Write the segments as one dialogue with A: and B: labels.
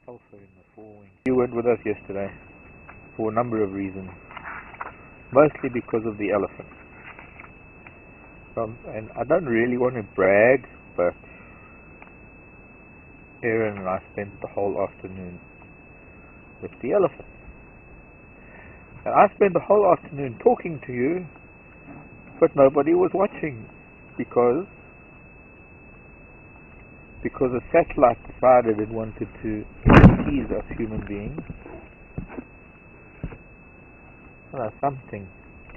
A: sulfur in the forewing. You weren't with us yesterday for a number of reasons, mostly because of the elephant. And I don't really want to brag, but Aaron and I spent the whole afternoon with the elephant. And I spent the whole afternoon talking to you, but nobody was watching because a satellite decided it wanted to tease us human beings. Something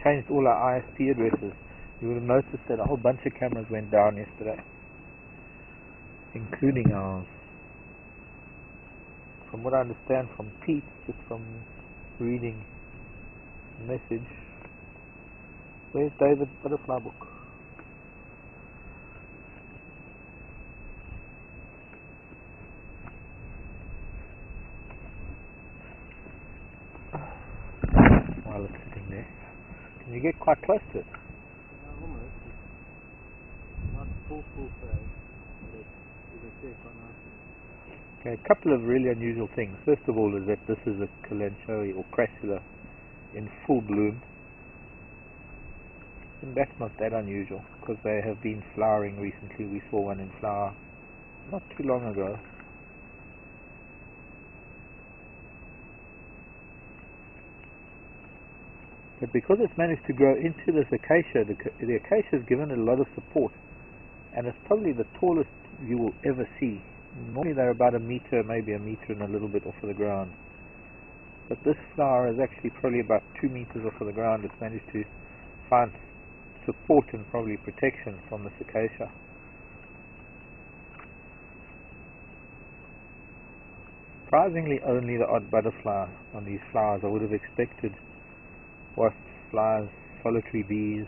A: changed all our ISP addresses. You would have noticed that a whole bunch of cameras went down yesterday, including ours. From what I understand from Pete, just from reading the message. Where's David's butterfly book? While it's sitting there, can you get quite close to it?
B: Yeah, almost. It's not full size, but it's a safe one.
A: Okay, a couple of really unusual things. First of all is that this is a kalanchoe or crassula in full bloom. And that's not that unusual because they have been flowering recently. We saw one in flower not too long ago. But because it's managed to grow into this acacia, the acacia has given it a lot of support, and it's probably the tallest you will ever see. Normally they're about a meter, maybe a meter and a little bit off of the ground. But this flower is actually probably about 2 meters off of the ground. It's managed to find support and probably protection from this acacia. Surprisingly, only the odd butterfly on these flowers. I would have expected wasps, flies, solitary bees.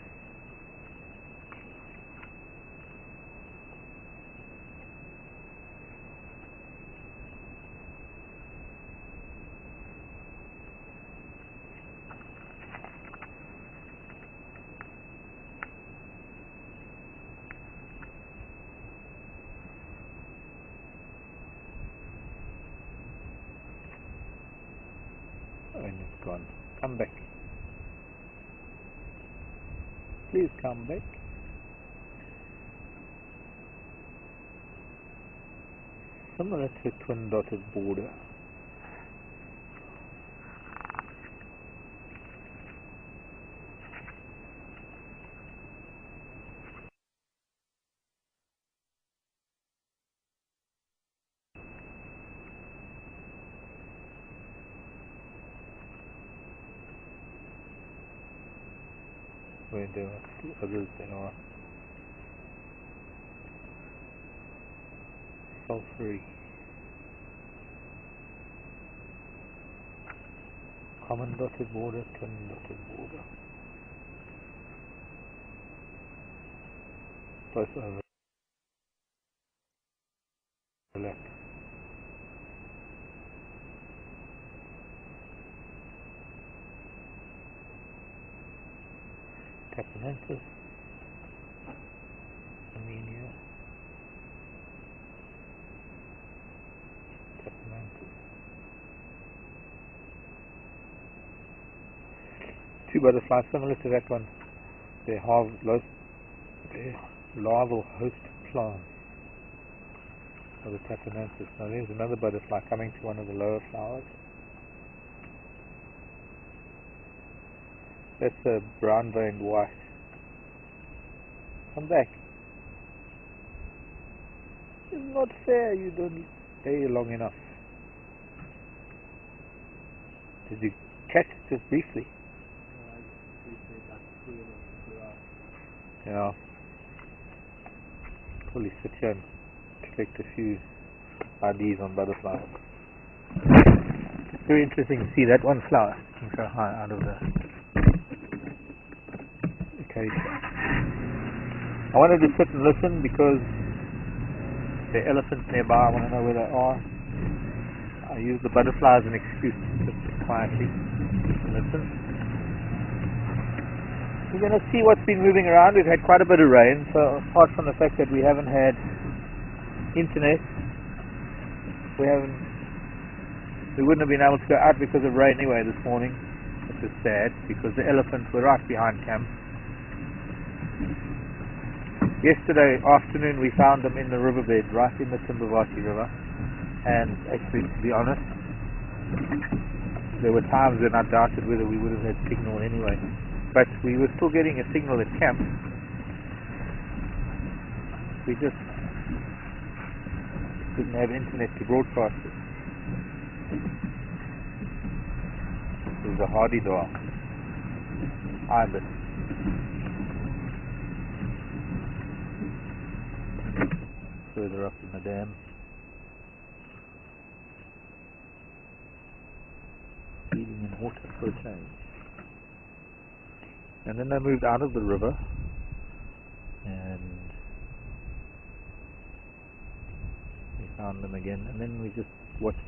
A: Oh, and it's gone. Come back. Please come back. Similar to a twin dotted border. Where there are two others that are sulfury. Common dotted border, twin dotted border. Both overlap. Tapenanthus, Amelia, Tapenanthus. Two butterflies similar to that one. Their larval host plants of the Tapenanthus. Now there's another butterfly coming to one of the lower flowers. That's a brown veined white. Come back. It's not fair, you don't stay long enough. Did you catch it just briefly? Yeah. Probably sit here and collect a few IDs on butterflies. Very interesting to see that one flower sticking so high out of the acacia. I wanted to sit and listen because there are elephants nearby. I want to know where they are. I use the butterfly as an excuse to sit quietly and listen. We're going to see what's been moving around. We've had quite a bit of rain, so apart from the fact that we haven't had internet, we haven't We wouldn't have been able to go out because of rain anyway this morning, which is sad because the elephants were right behind camp. Yesterday afternoon we found them in the riverbed, right in the Thornybush river, and actually, to be honest, there were times when I doubted whether we would have had signal anyway, but we were still getting a signal at camp. We just didn't have internet to broadcast it. It was a hardy dog. Ibis. Further up in the dam. Feeding in water for a change. And then they moved out of the river and we found them again, and then we just watched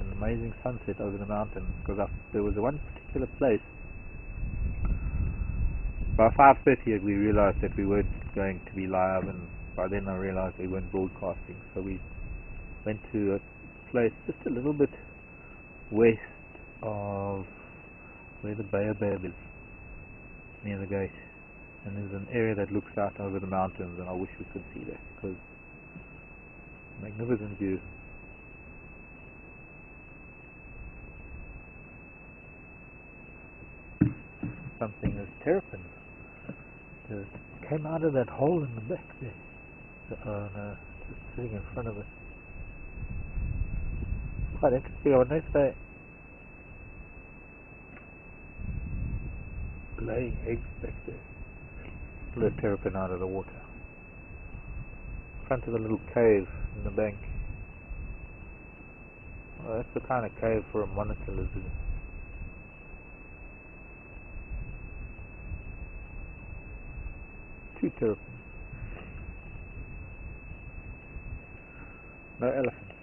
A: an amazing sunset over the mountain because there was one particular place. By 5:30 we realized that we weren't going to be live, and by then I realized we weren't broadcasting, so we went to a place just a little bit west of where the Bay of Babel is, near the gate, and there's an area that looks out over the mountains, and I wish we could see that because magnificent view. Something is terrapin. It came out of that hole in the back there. Oh no, just sitting in front of us. Quite interesting. I wonder if they laying eggs back there. Pull the terrapin out of the water. In front of a little cave in the bank. Oh, that's the kind of cave for a monitor lizard. Two terrapins. No elephants.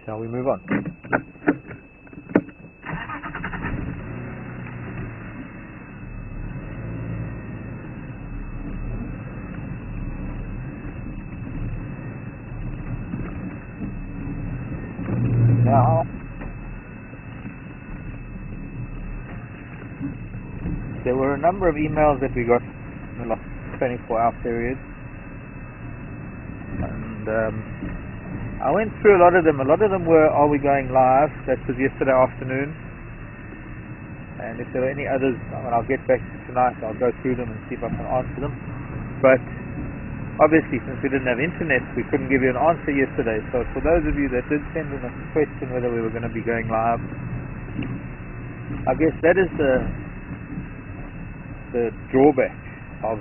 A: Shall we move on? Now, there were a number of emails that we got in the last 24-hour period, and I went through a lot of them. A lot of them were, are we going live? That was yesterday afternoon, and if there were any others, when I'll get back tonight, I'll go through them and see if I can answer them. But obviously, since we didn't have internet, we couldn't give you an answer yesterday. So for those of you that did send in a question whether we were going to be going live, I guess that is the drawback of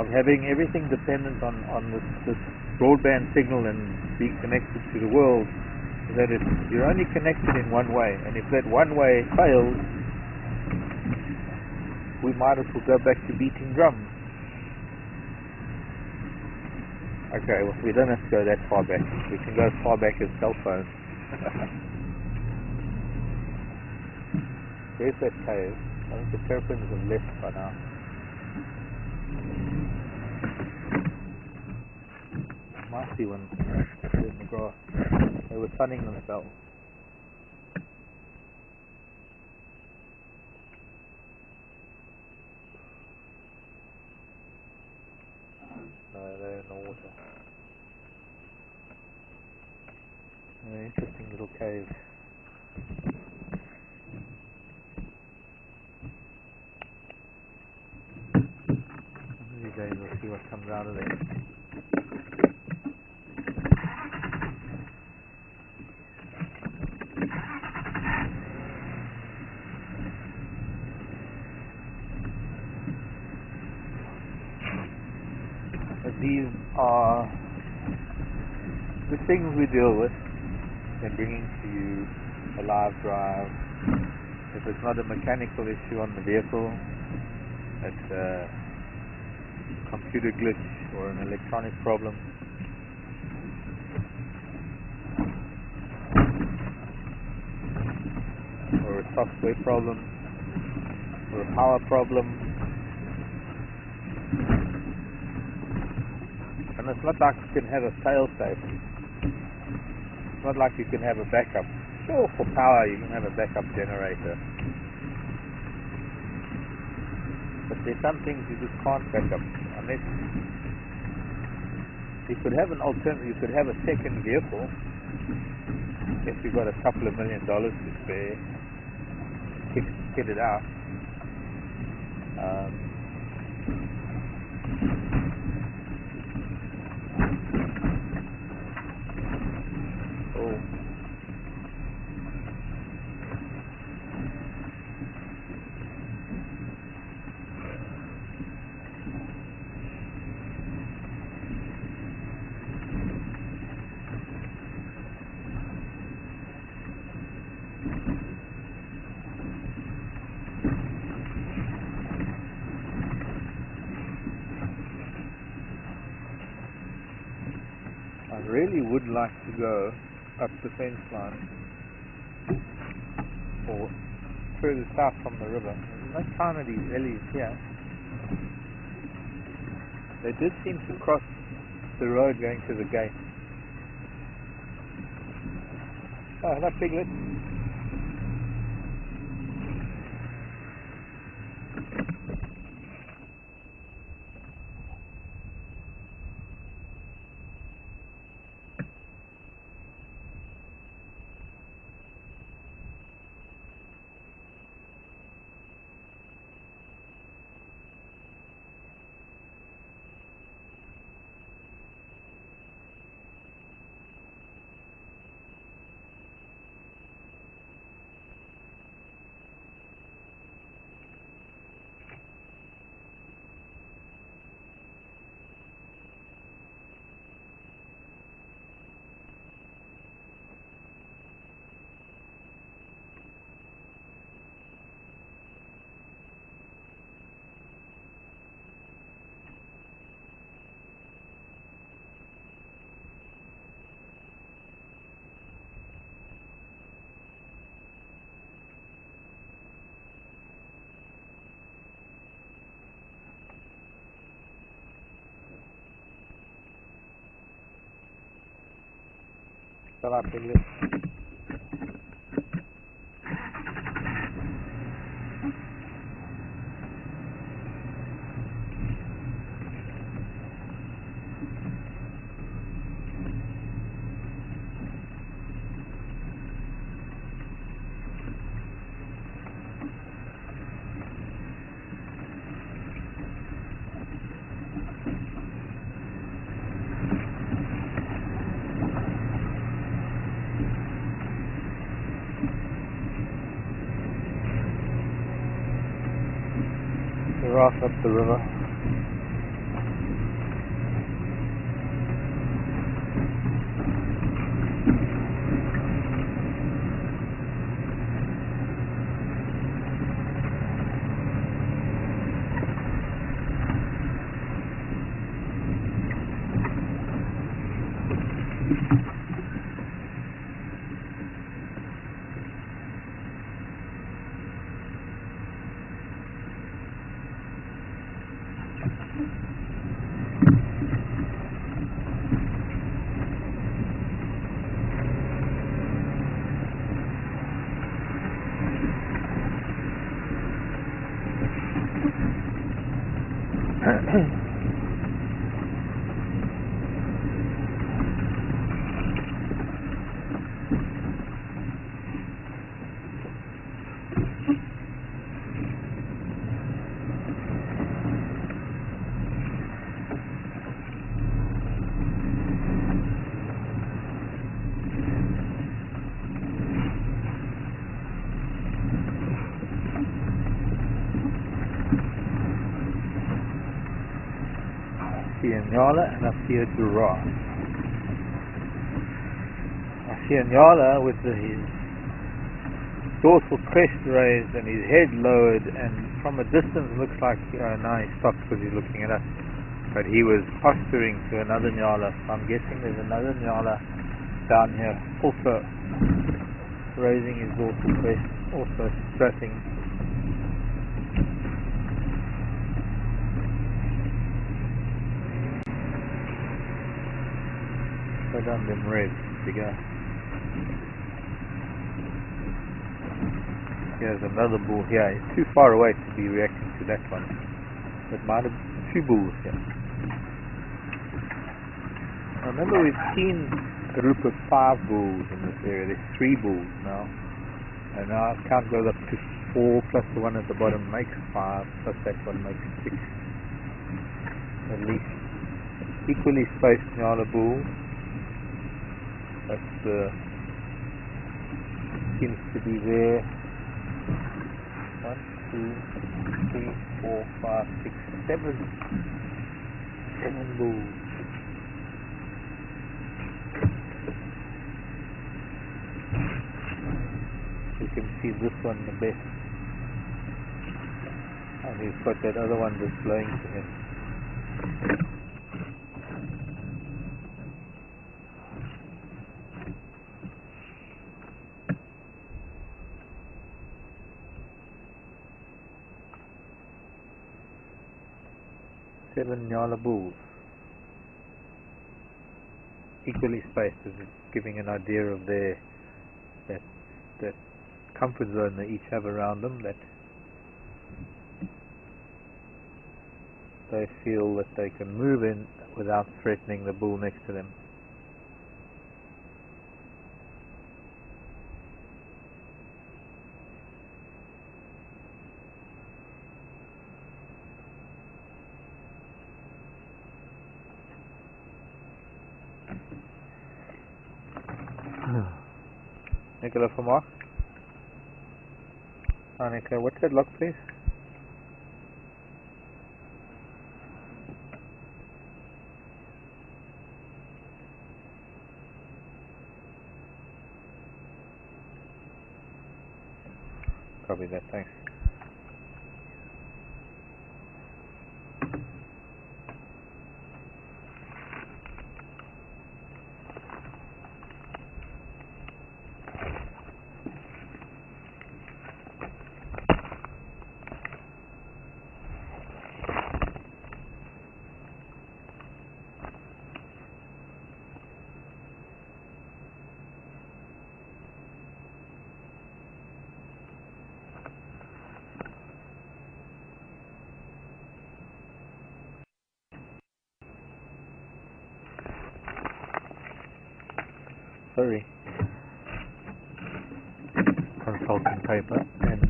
A: having everything dependent on this broadband signal and being connected to the world, is that you're only connected in one way, and if that one way fails, we might as well go back to beating drums. Okay, well, we don't have to go that far back. We can go as far back as cell phones. There's that cave. I think the terrapins have left by now. Might see one in the grass. They were sunning themselves. No, they're in the water. An interesting little cave. One of these days we'll see what comes out of there. These are the things we deal with in bringing to you a live drive. If it's not a mechanical issue on the vehicle, it's a computer glitch or an electronic problem. Or a software problem, or a power problem. and it's not like you can have a fail-safe. It's not like you can have a backup. Sure, for power you can have a backup generator, but there's some things you just can't back up unless you could have an alternative. You could have a second vehicle if you've got a couple of $1 million to spare. Get it out. Oh. I really would like to go up the fence line or further south from the river. There's no time of these ellies here. They did seem to cross the road going to the gate. Oh, hello, piglet. Hello, piglet. We're off up the river. I see a Nyala and I see a giraffe. I see a Nyala with his dorsal crest raised and his head lowered, and from a distance looks like now he stopped because he's looking at us, but he was posturing to another Nyala, so I'm guessing there's another Nyala down here also raising his dorsal crest, also strutting. Go down them reds to go. Here's another bull here. He's too far away to be reacting to that one. But might have two bulls here. I remember we've seen a group of 5 bulls in this area. There's 3 bulls now. And now our count goes up to 4 plus the one at the bottom makes 5 plus that one makes 6. At least equally spaced Nyala bull. That's seems to be there. 1, 2, 3, 4, 5, 6, 7. 7 bulls. You can see this one the best. And he's got that other one just blowing to him. Seven Nyala bulls. Equally spaced, is giving an idea of their that comfort zone they each have around them, that they feel that they can move in without threatening the bull next to them. Nicola for Mark. Nicola, what's that lock, please? Copy that, thanks. Sorry. Consulting paper and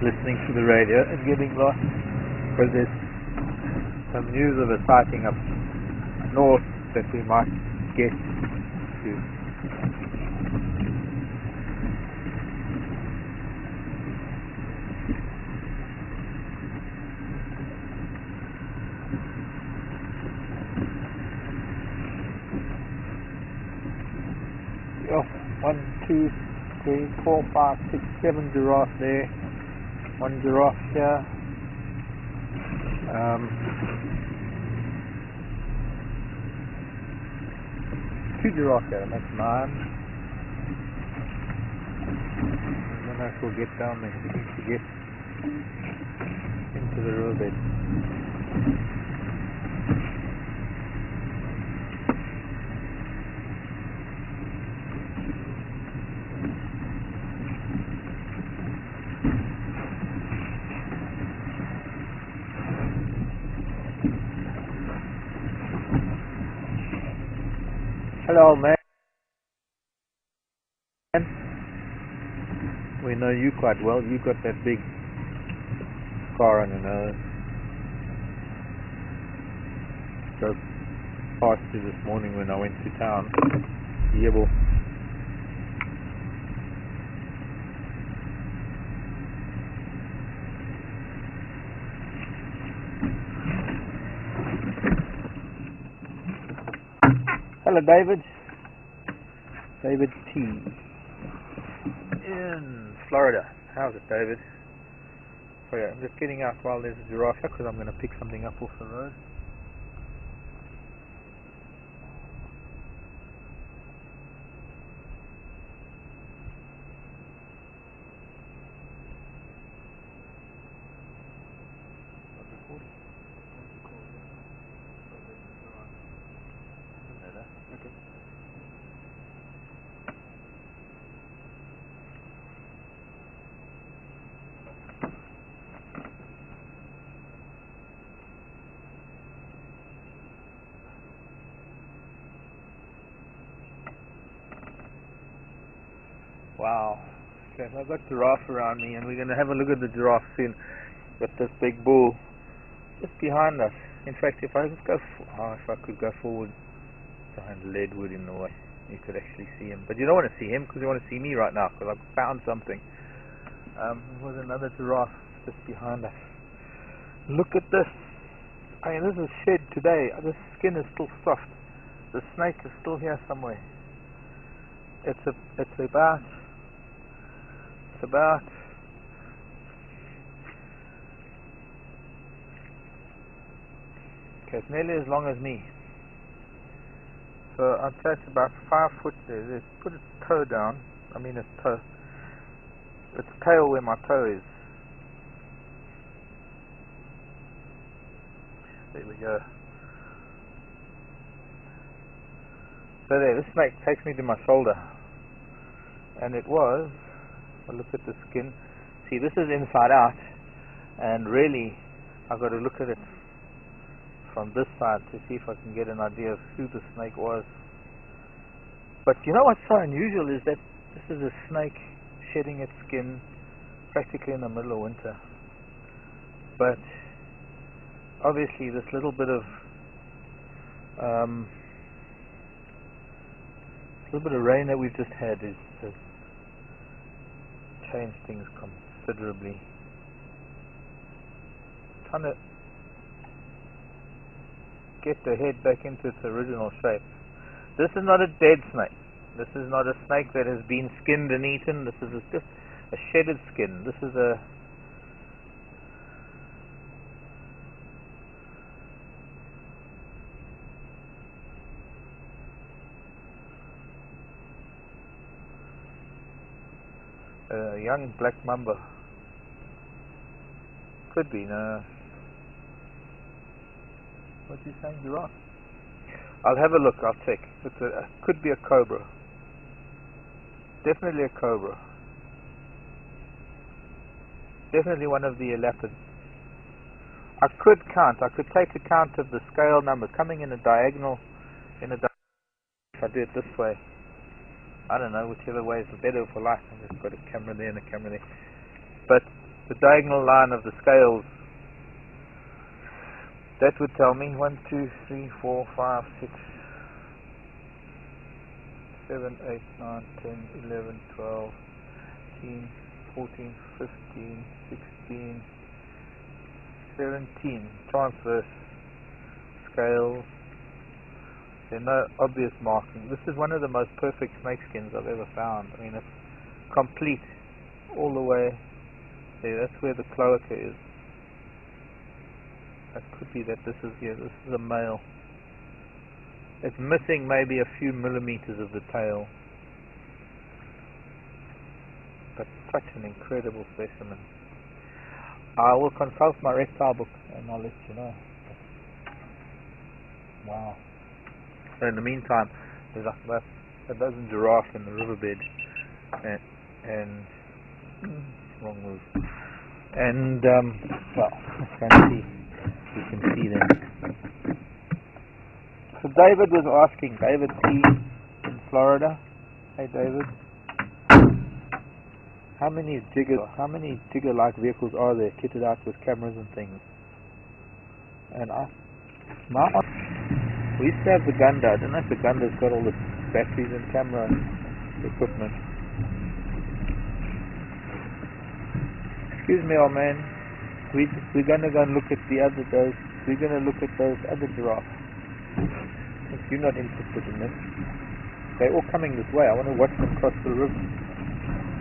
A: listening to the radio and getting lost, because there's some news of a sighting up north that we might get to. Oh, 1, 2, 3, 4, 5, 6, 7 giraffe there. 1 giraffe here. 2 giraffe here, that's 9. I don't know if we'll get down there. We need to get into the riverbed. Hello, man. We know you quite well. You got that big scar on your nose. Drove past you this morning when I went to town. Yibble. Hello, David. David T. in Florida. How's it, David? Sorry, I'm just getting out while there's a giraffe here because I'm going to pick something up off the road. Okay. Wow. Okay, so I've got giraffe around me, and we're going to have a look at the giraffe soon. Got this big bull just behind us. In fact, if I just go, if I could go forward behind Leadwood in the way, you could actually see him. But you don't want to see him because you want to see me right now because I've found something. There's another giraffe just behind us. Look at this. I mean, this is shed today. The skin is still soft. The snake is still here somewhere. It's about okay, it's nearly as long as me. So I'd say it's about 5 foot there. Let's put its toe down. I mean its toe. Its tail where my toe is. There we go. So there, this snake takes me to my shoulder. And it was, I'll look at the skin. See, this is inside out. And really, I've got to look at it from this side to see if I can get an idea of who the snake was. But you know what's so unusual is that this is a snake shedding its skin practically in the middle of winter. But obviously this little bit of rain that we've just had has changed things considerably. Trying to get the head back into its original shape. This is not a dead snake. This is not a snake that has been skinned and eaten. This is just a shedded skin. This is a young black mamba. Could be, no. What are you saying, giraffe? I'll have a look, I'll check. Could be a cobra. Definitely a cobra. Definitely one of the elapids. I could take account of the scale numbers coming in a diagonal, if I do it this way. I don't know, whichever way is better for light. I've just got a camera there and a camera there. But the diagonal line of the scales, that would tell me 1, 2, 3, 4, 5, 6, 7, 8, 9, 10, 11, 12, 13, 14, 15, 16, 17 transverse scales. There are no obvious markings. This is one of the most perfect snake skins I've ever found. I mean, it's complete all the way there. That's where the cloaca is. It could be that this is here. This is a male. It's missing maybe a few millimeters of the tail. But such an incredible specimen. I will consult my reptile book and I'll let you know. Wow. So in the meantime, there's like about a dozen giraffes in the riverbed, and wrong move. And well, let's go and see if we can see them. So David was asking, David T in Florida. Hey David, how many Jigger-like vehicles are there kitted out with cameras and things? And we used to have the Gunda. I don't know if the Gunda's got all the batteries and camera equipment. Excuse me, old man. We're gonna go and look at we're gonna look at those other giraffes. If you're not interested in them, they're all coming this way. I want to watch them cross the river.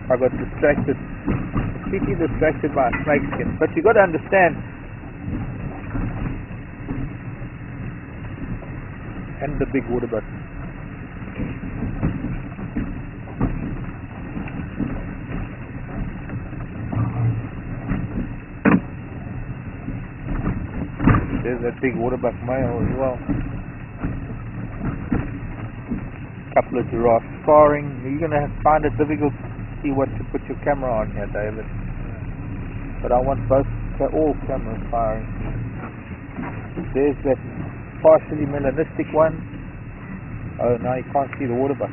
A: I got distracted, completely distracted by a snake skin. But you got to understand. And the big water button. There's that big waterbuck male as well. Couple of giraffes sparring. You're going to find it difficult to see what to put your camera on here, David. But I want all cameras firing. There's that partially melanistic one. Oh, now you can't see the waterbuck.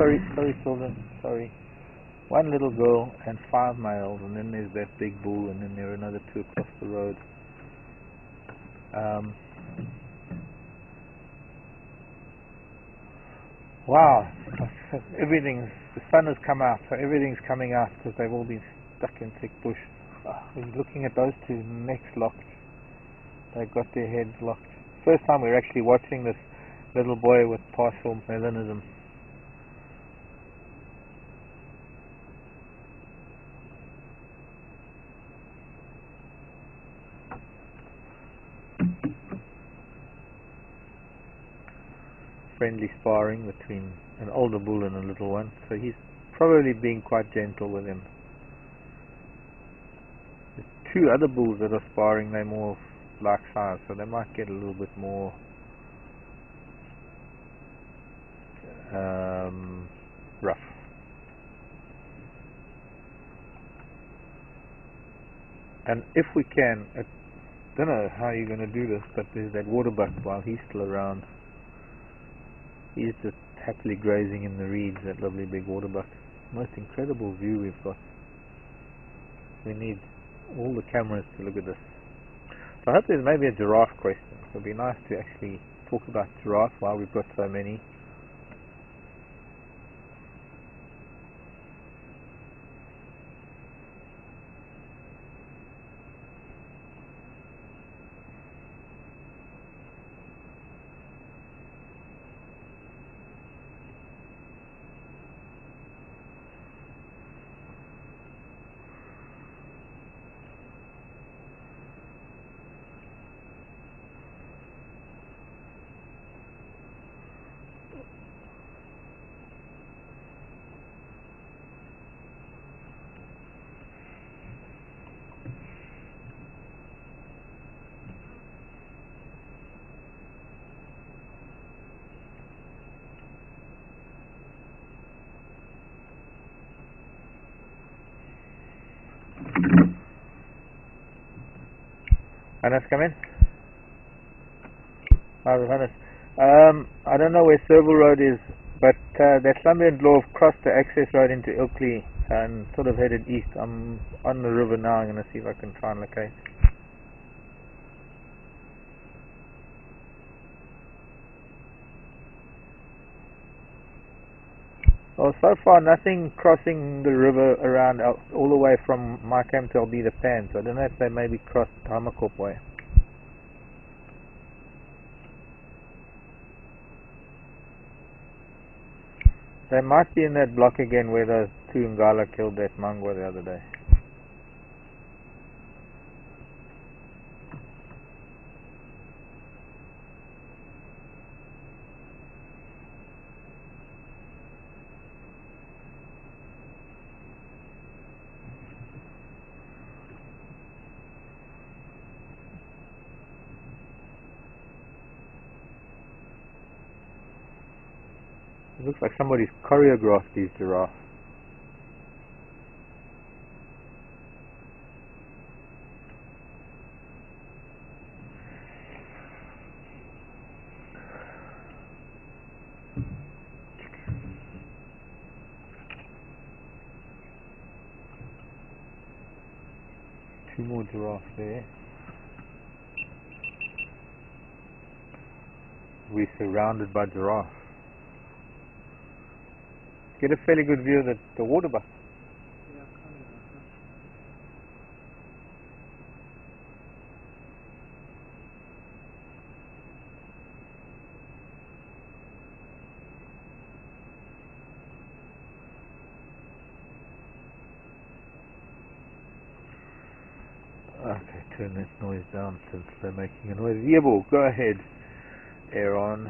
A: sorry, children, sorry. One little girl and 5 males, and then there's that big bull, and then there are another 2 across the road. Wow, the sun has come out, so everything's coming out because they've all been stuck in thick bush. We're looking at those 2 necks locked. They've got their heads locked. First time we're actually watching this little boy with partial melanism. Friendly sparring between an older bull and a little one, so he's probably being quite gentle with him. The 2 other bulls that are sparring, they're more like size, so they might get a little bit more rough. And if we can, I don't know how you're going to do this, but there's that waterbuck while he's still around. He's just happily grazing in the reeds, that lovely big waterbuck. Most incredible view we've got. We need all the cameras to look at this. So I hope there's maybe a giraffe question. It would be nice to actually talk about giraffe while we've got so many. Hannes, come in. Hannes. I don't know where Serval Road is, but that Slumberland Law crossed the access road into Ilkley and sort of headed east. I'm on the river now. I'm going to see if I can try and locate. Well, so far nothing crossing the river around all the way from my camp to Albeda Pan, so I don't know if they maybe crossed Hamakop way. They might be in that block again where those 2 Ngala killed that Mangwa the other day. It looks like somebody's choreographed these giraffes. Two more giraffes there. We're surrounded by giraffes. Get a fairly good view of the waterbuck.
B: Yeah, coming
A: Okay, turn that noise down since they're making a noise. Yebo, go ahead. Air on.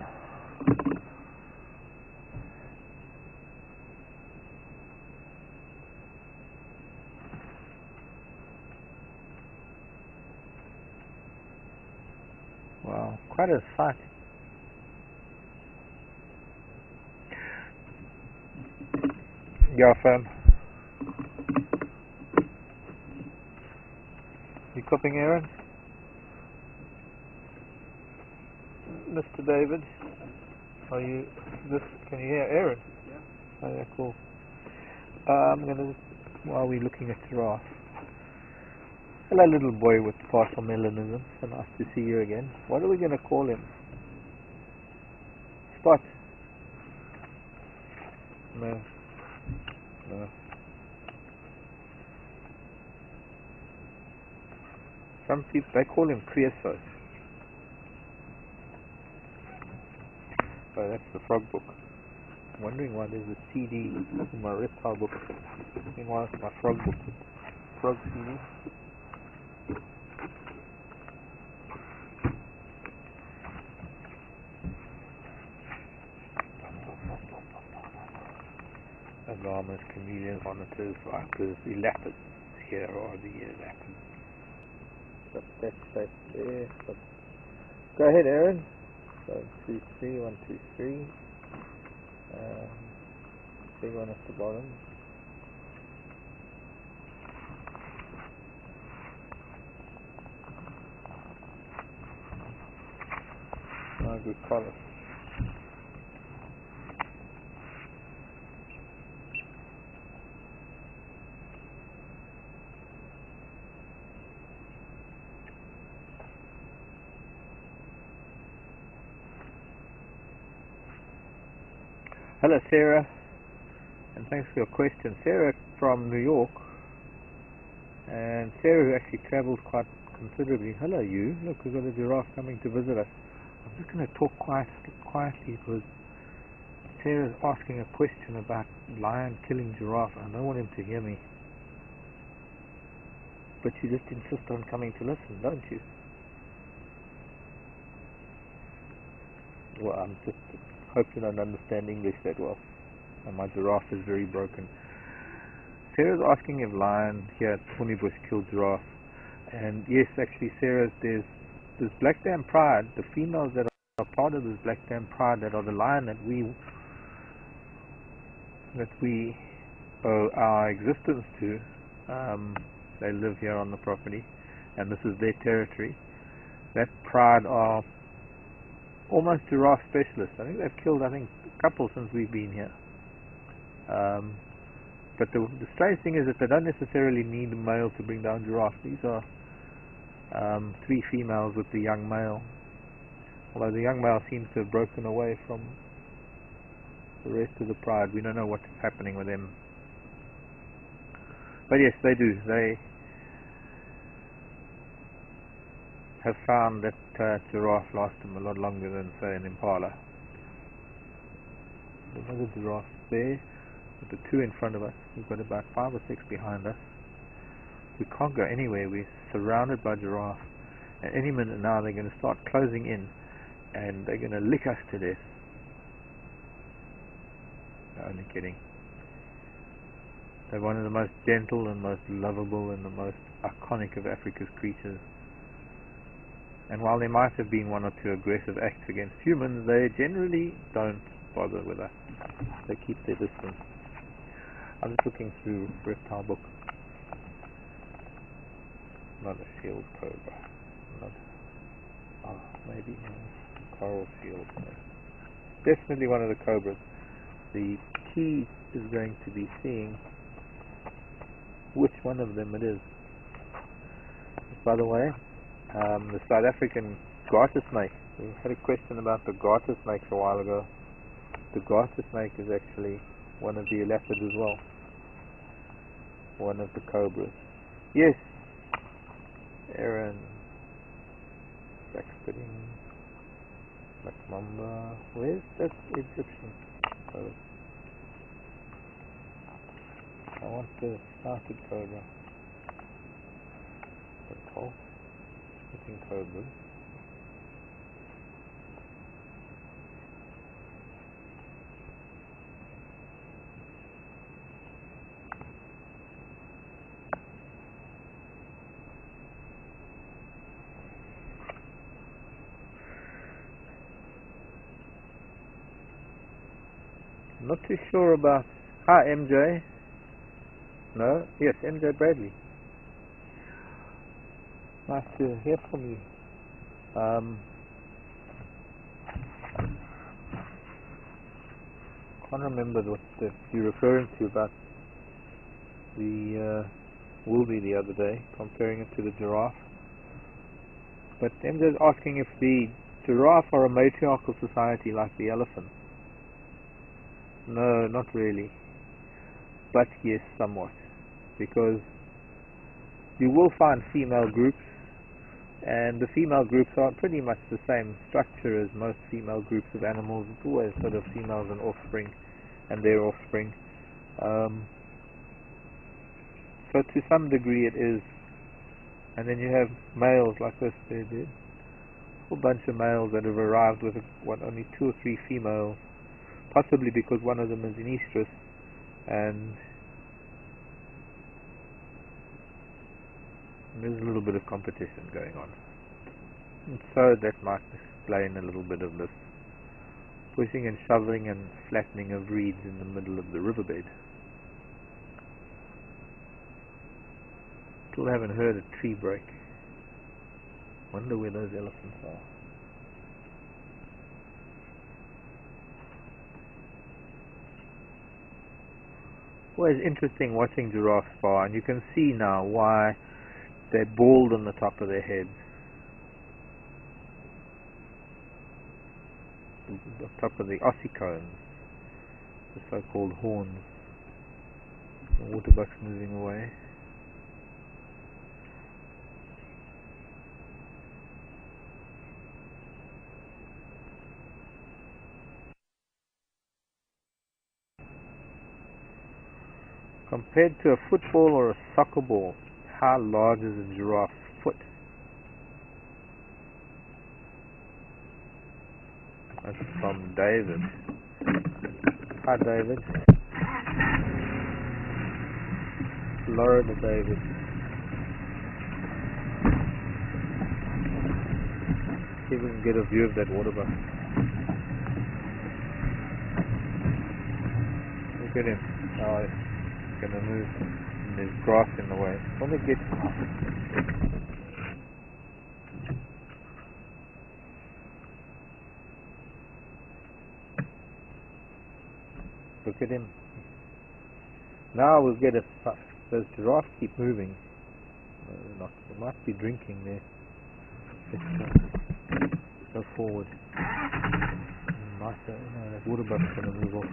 A: Wow, quite a sight. Yeah, fam. You copying Aaron? Mr. David? Are you can you hear Aaron?
B: Yeah.
A: Oh, yeah, cool. I'm gonna, while we're looking at giraffe. Hello, little boy with partial melanism. So nice to see you again. What are we gonna call him? Spot? No. No. Some people, they call him creosote. Oh, that's the frog book. I'm wondering why there's a CD in my reptile book. Meanwhile, it's my frog book. Frog CD. Llamas, chameleons, monitors, vipers, the leopards. Here are the leopards. But that's safe there. But go ahead, Aaron. So 2, 3, 1, 2, 3. Big one at the bottom. Oh, good color. Hello, Sarah, and thanks for your question. Sarah from New York, and Sarah who actually travels quite considerably. Hello, you. Look, we've got a giraffe coming to visit us. I'm just going to talk quietly because Sarah's asking a question about lion killing giraffe. I don't want him to hear me. But you just insist on coming to listen, don't you? Well, I'm just hope you don't understand English that well. And my giraffe is very broken. Sarah's asking if lion here at Thornybush killed giraffe. And yes, actually, Sarah, there's Black Dam Pride, the females that are part of this Black Dam Pride that are the lion that we owe our existence to. They live here on the property, and this is their territory. That pride are almost giraffe specialists. I think they've killed, a couple since we've been here. But the strange thing is that they don't necessarily need a male to bring down giraffe. These are 3 females with the young male. Although the young male seems to have broken away from the rest of the pride. We don't know what's happening with them. But yes, they do. They have found that giraffe lasts them a lot longer than, say, an impala. There's another giraffe there with the 2 in front of us. We've got about 5 or 6 behind us. We can't go anywhere. We're surrounded by giraffe. At any minute now they're going to start closing in and they're going to lick us to death. No, only kidding. They're one of the most gentle and most lovable and the most iconic of Africa's creatures. And while there might have been 1 or 2 aggressive acts against humans, they generally don't bother with us. They keep their distance. I'm just looking through reptile book. Not a shield cobra. Maybe coral shield. Definitely one of the cobras. The key is going to be seeing which one of them it is. By the way, the South African garter snake. We had a question about the garter snakes a while ago. The garter snake is actually one of the elapids as well. One of the cobras. Yes. Aaron. Backspitting. Macmamba. Where's that Egyptian? Oh. I want the started cobra. The pulse. Looking cobra. I'm not too sure about... Hi, MJ. No? Yes, MJ Bradley. Nice to hear from you. can't remember what you're referring to about the Woolby the other day, comparing it to the giraffe. But I'm just asking if the giraffe are a matriarchal society like the elephant. No, not really. But yes, somewhat. Because you will find female groups, and the female groups are pretty much the same structure as most female groups of animals. It's always sort of females and offspring, and their offspring. So to some degree it is. And then you have males like this. There's a whole bunch of males that have arrived with only 2 or 3 females, possibly because one of them is in estrus, and there's a little bit of competition going on. And so that might explain a little bit of this pushing and shoving and flattening of reeds in the middle of the riverbed. Still haven't heard a tree break. Wonder where those elephants are. Well, it's interesting watching giraffes spar, and you can see now why they're bald on the top of their heads. The top of the ossicones, the so-called horns. The waterbuck's moving away. Compared to a football or a soccer ball, how large is a giraffe's foot? That's from David. Hi, David. Florida David. See if we can get a view of that waterbuck. Look at him. Oh, he's going to move. And there's grass in the way. Want to get... Look at him. Now we'll get a... Those giraffes keep moving. They might be drinking there. Let's go forward. No, that waterbuck's going to move off.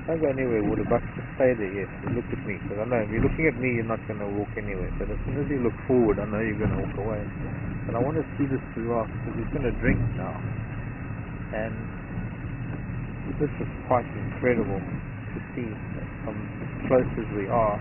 A: Don't go anywhere, waterbuck. Just stay there, yes. Look at me, because I know if you're looking at me, you're not going to walk anywhere. But as soon as you look forward, I know you're going to walk away. But I want to see this giraffe, because he's going to drink now. And this is quite incredible to see from as close as we are.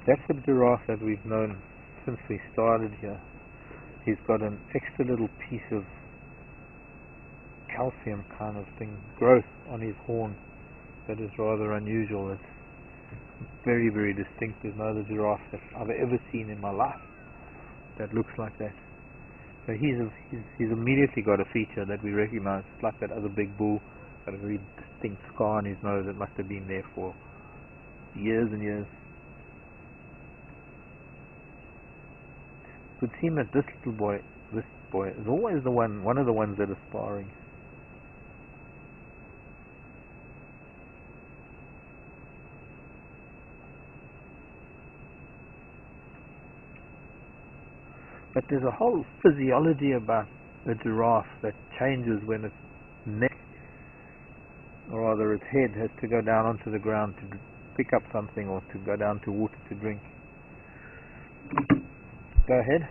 A: That's a giraffe that we've known since we started here. He's got an extra little piece of calcium kind of thing, growth on his horn that is rather unusual. It's very, very distinct. There's no other giraffe that I've ever seen in my life that looks like that. So he's immediately got a feature that we recognize. It's like that other big bull, got a very distinct scar on his nose that must have been there for years and years. It would seem that this boy is always one of the ones that are sparring. But there's a whole physiology about a giraffe that changes when its neck, or rather its head, has to go down onto the ground to pick up something or to go down to water to drink. Go ahead.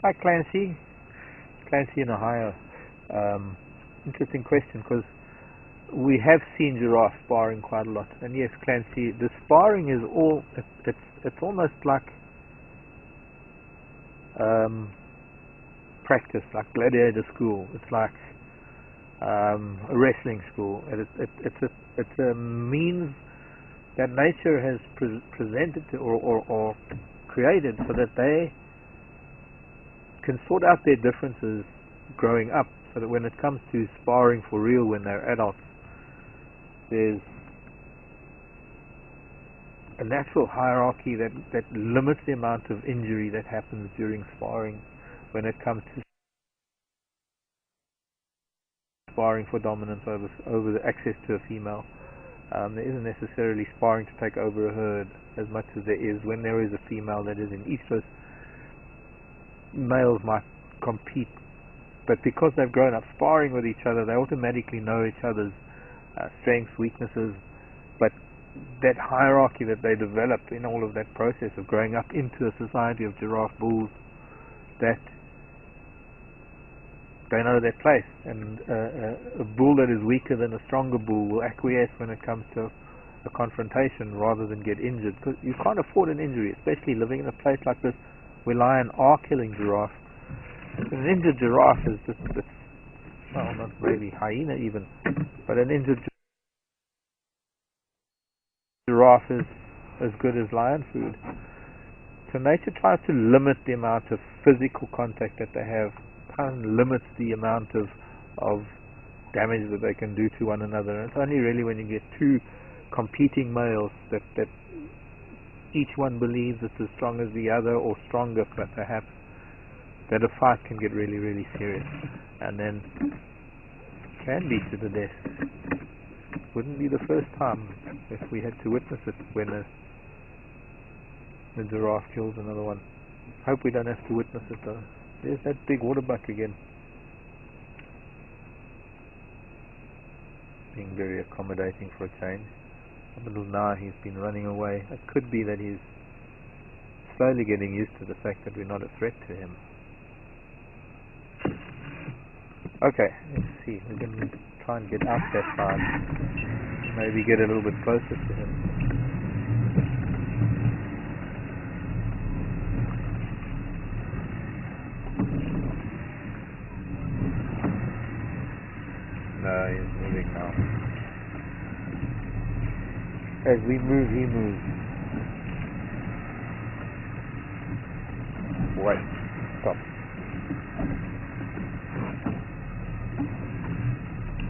A: Hi, Clancy. Clancy in Ohio. Interesting question, because we have seen giraffe sparring quite a lot, and yes, Clancy, the sparring is all it's almost like practice, like gladiator school. It's like a wrestling school. It's a means that nature has presented to, or created, so that they can sort out their differences growing up, so that when it comes to sparring for real when they're adults, there's a natural hierarchy that limits the amount of injury that happens during sparring when it comes to sparring for dominance over the access to a female. There isn't necessarily sparring to take over a herd as much as there is when there is a female that is in estrus. Males might compete, but because they've grown up sparring with each other, they automatically know each other's strengths, weaknesses. But that hierarchy that they develop in all of that process of growing up into a society of giraffe bulls, that they know their place, and a bull that is weaker than a stronger bull will acquiesce when it comes to a confrontation rather than get injured, because you can't afford an injury, especially living in a place like this where lion are killing giraffe. An injured giraffe is just, well, not really hyena even, but an injured giraffe is as good as lion food. So nature tries to limit the amount of physical contact that they have, kind of limits the amount of damage that they can do to one another. And it's only really when you get two competing males that each one believes it's as strong as the other, or stronger perhaps, that a fight can get really, really serious, and then can be to the death. Wouldn't be the first time if we had to witness it when a giraffe kills another one. Hope we don't have to witness it though. There's that big waterbuck again, being very accommodating for a change. Up until now he's been running away. It could be that he's slowly getting used to the fact that we're not a threat to him. Okay, let's see, we're going to try and get out that side, maybe get a little bit closer to him. No, he's moving now. As we move, he moves. Wait, stop.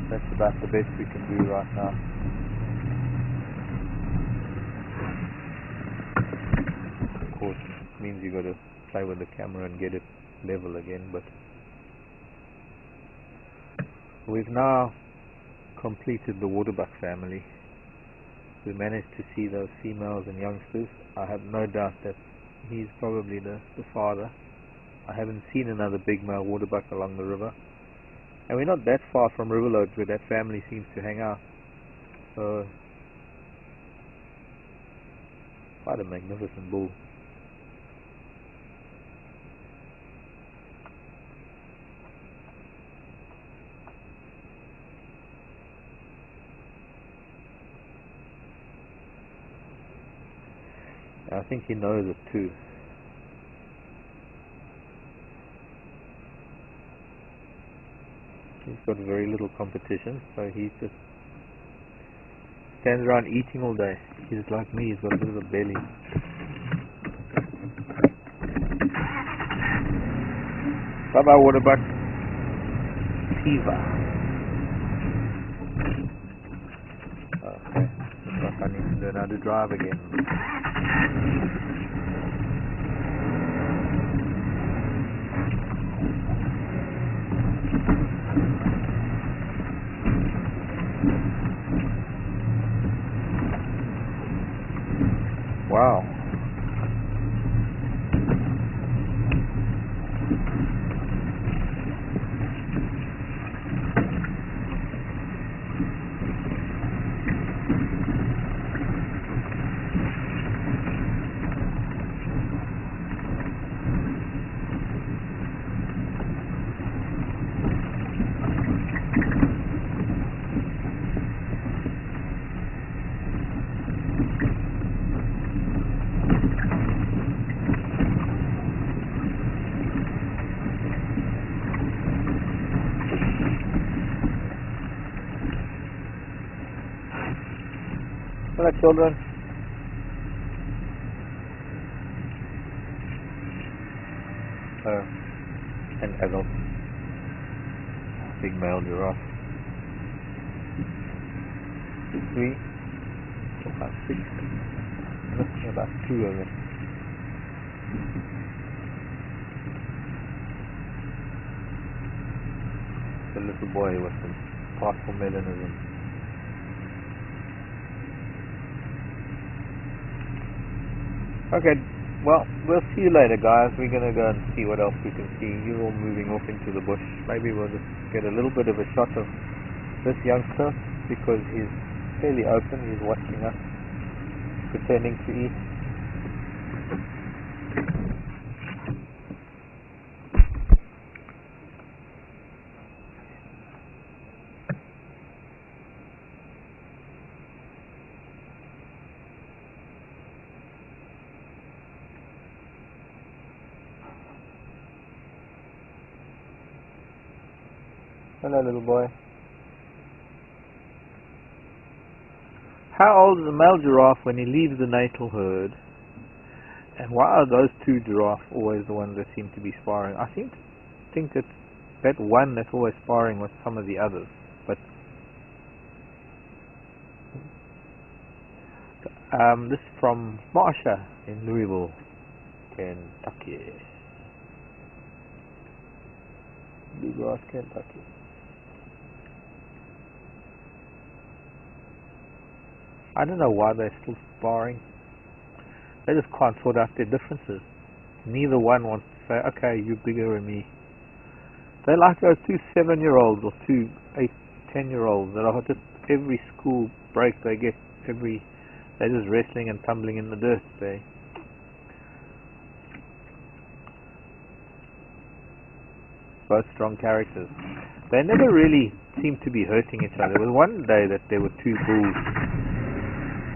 A: That's about the best we can do right now. Of course, it means you've got to play with the camera and get it level again, but we've now completed the waterbuck family. We managed to see those females and youngsters. I have no doubt that he's probably the father. I haven't seen another big male waterbuck along the river, and we're not that far from Riverloads where that family seems to hang out. So, quite a magnificent bull. I think he knows it too. He's got very little competition, so he just stands around eating all day. He's like me, he's got a bit of a belly. Bye-bye, waterbuck. Fever. Okay, looks like I need to learn how to drive again. Wow. Hello, children. An adult. Big male giraffe. 3, 4, 5, 6. Looking about 2 of them. The little boy with some partial melanism. Okay, well, we'll see you later, guys. We're going to go and see what else we can see. You're all moving off into the bush. Maybe we'll just get a little bit of a shot of this youngster because he's fairly open. He's watching us, pretending to eat. Hello, little boy. How old is a male giraffe when he leaves the natal herd? And why are those 2 giraffes always the ones that seem to be sparring? I think that one that's always sparring with some of the others. But this is from Marsha in Louisville, Kentucky. Bluegrass, Kentucky. I don't know why they're still sparring. They just can't sort out their differences. Neither one wants to say, okay, you're bigger than me. They're like those 2 7-year-olds or 2 8, 10-year-olds that are just every school break they get, they're just wrestling and tumbling in the dirt. They both strong characters. They never really seem to be hurting each other. There was one day that there were 2 bulls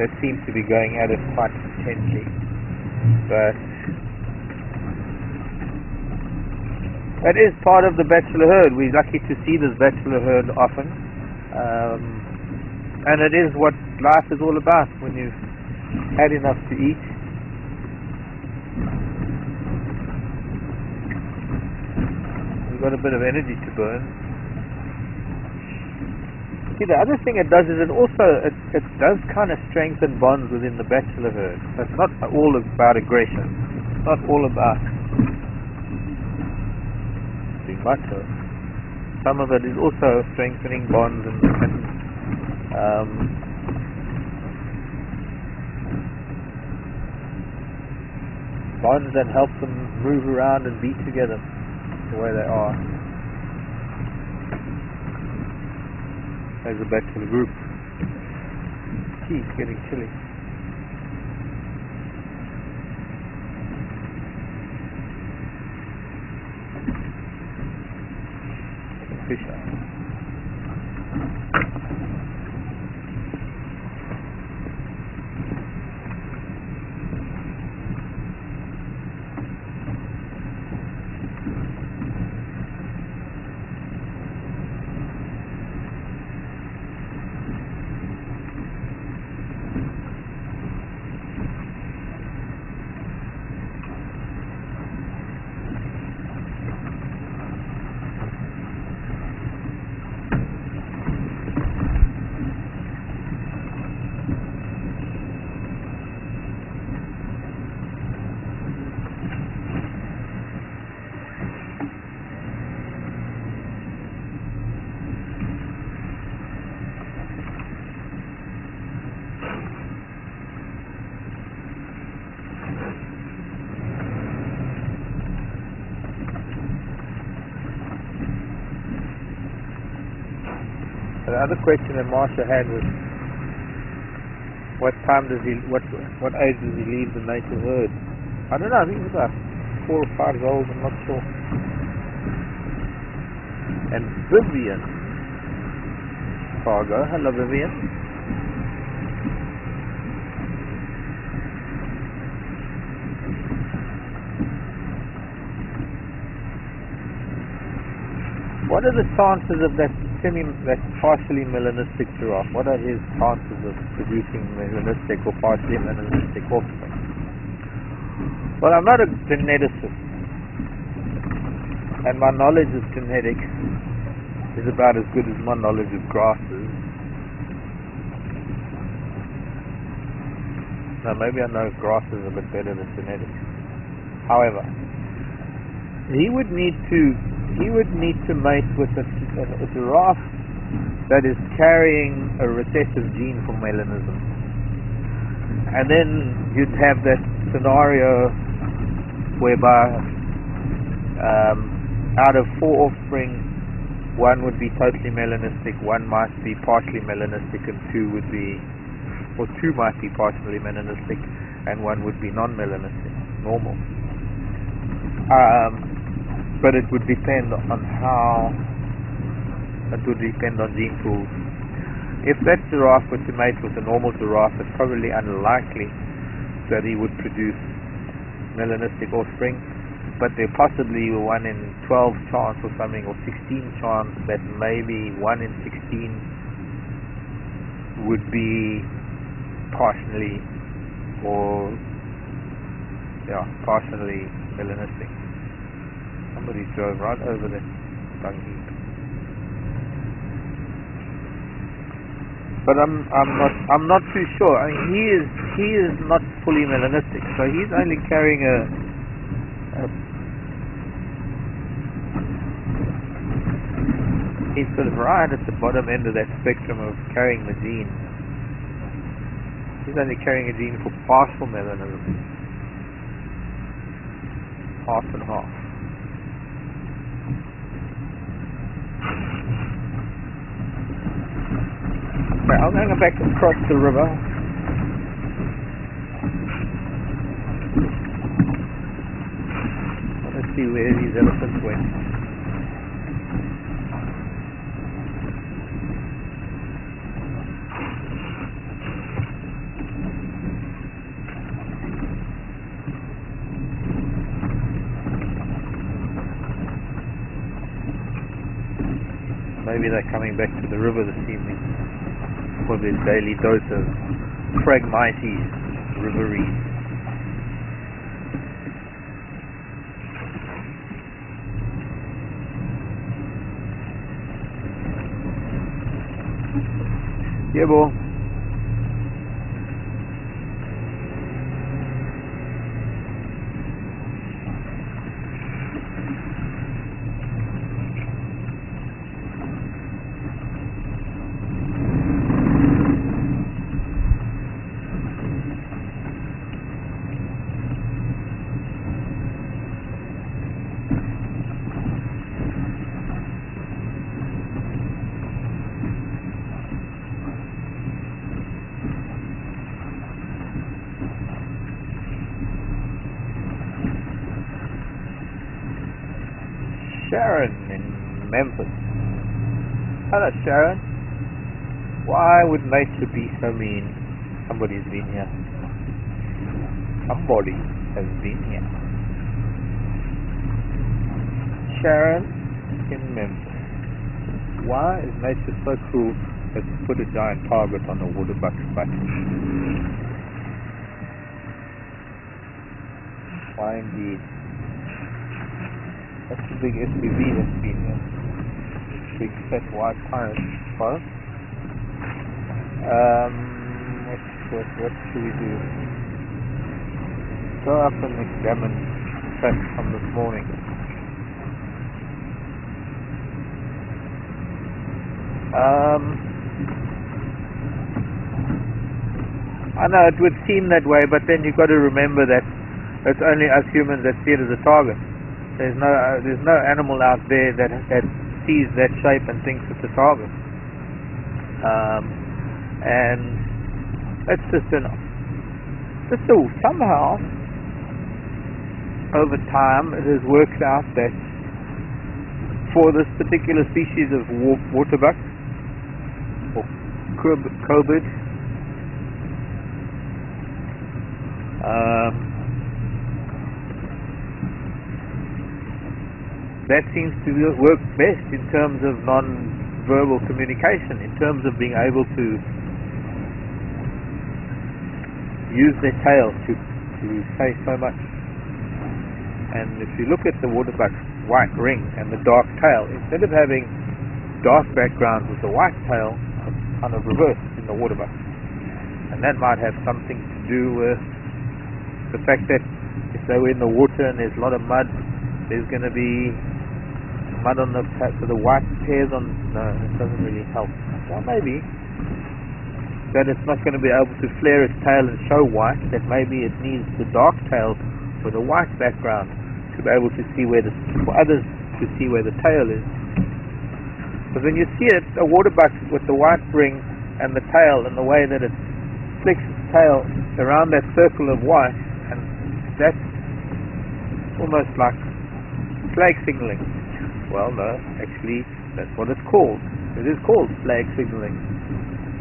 A: that seemed to be going at it quite intensely, but that is part of the bachelor herd. We're lucky to see this bachelor herd often, and it is what life is all about. When you've had enough to eat, you've got a bit of energy to burn. See, the other thing it does is it does kind of strengthen bonds within the bachelor herd. So it's not all about aggression. It's not all about being macho. Some of it is also strengthening bonds and bonds that help them move around and be together the way they are. As a bachelor group. Gee, it's getting chilly. Fish out. The other question that Marsha had was, what age does he leave the natal herd? I don't know, I think he was about 4 or 5 years old, I'm not sure. And Vivian Fargo, hello Vivian. What are the chances of that partially melanistic giraffe, what are his chances of producing melanistic or partially melanistic offspring? Well, I'm not a geneticist, and my knowledge of genetics is about as good as my knowledge of grasses. Now, maybe I know grasses a bit better than genetics. However, he would need to mate with a giraffe that is carrying a recessive gene for melanism, and then you'd have that scenario whereby out of 4 offspring, 1 would be totally melanistic, 1 might be partially melanistic, and 2 would be, or 2 might be partially melanistic, and 1 would be non-melanistic, normal. But it would depend on gene pools. If that giraffe were to mate with a normal giraffe, it's probably unlikely that he would produce melanistic offspring, but there possibly 1 in 12 chance or something, or 16 chance that maybe 1 in 16 would be partially melanistic. Somebody drove right over that dung heap. But I'm not too sure. I mean, he is not fully melanistic, so he's only carrying he's sort of right at the bottom end of that spectrum of carrying the gene. He's only carrying a gene for partial melanism, half and half. I'm going back across the river. Let's see where these elephants went. Maybe they're coming back to the river this evening for their daily dose of Phragmites riveries. Yeah, boy. Sharon in Memphis. Hello, Sharon. Why would nature be so mean? Somebody's been here. Somebody has been here. Sharon in Memphis. Why is nature so cruel as to put a giant target on a waterbuck's butt? Why indeed? That's the big SUV that's been here. Big fat white pirate. What? What should we do? Go up and examine tracks from this morning. I know it would seem that way, but then you've got to remember that it's only us humans that see it as a target. There's no animal out there that sees that shape and thinks it's a target. And it's just so somehow over time it has worked out that for this particular species of waterbuck or cobid, that seems to work best in terms of verbal communication in terms of being able to use their tail to say so much. And if you look at the waterbuck's white ring and the dark tail, instead of having dark background with the white tail, it's kind of reversed in the waterbuck. And that might have something to do with the fact that if they were in the water and there's a lot of mud, there's going to be mud on the tail, so the white hairs on. No, it doesn't really help. Well, maybe that it's not going to be able to flare its tail and show white, that maybe it needs the dark tail with a white background to be able to see for others to see where the tail is. But when you see it, a waterbuck with the white ring and the tail, and the way that it flicks its tail around that circle of white, and that's almost like flag signaling. Well, no, actually that's what it's called. It is called flag signaling.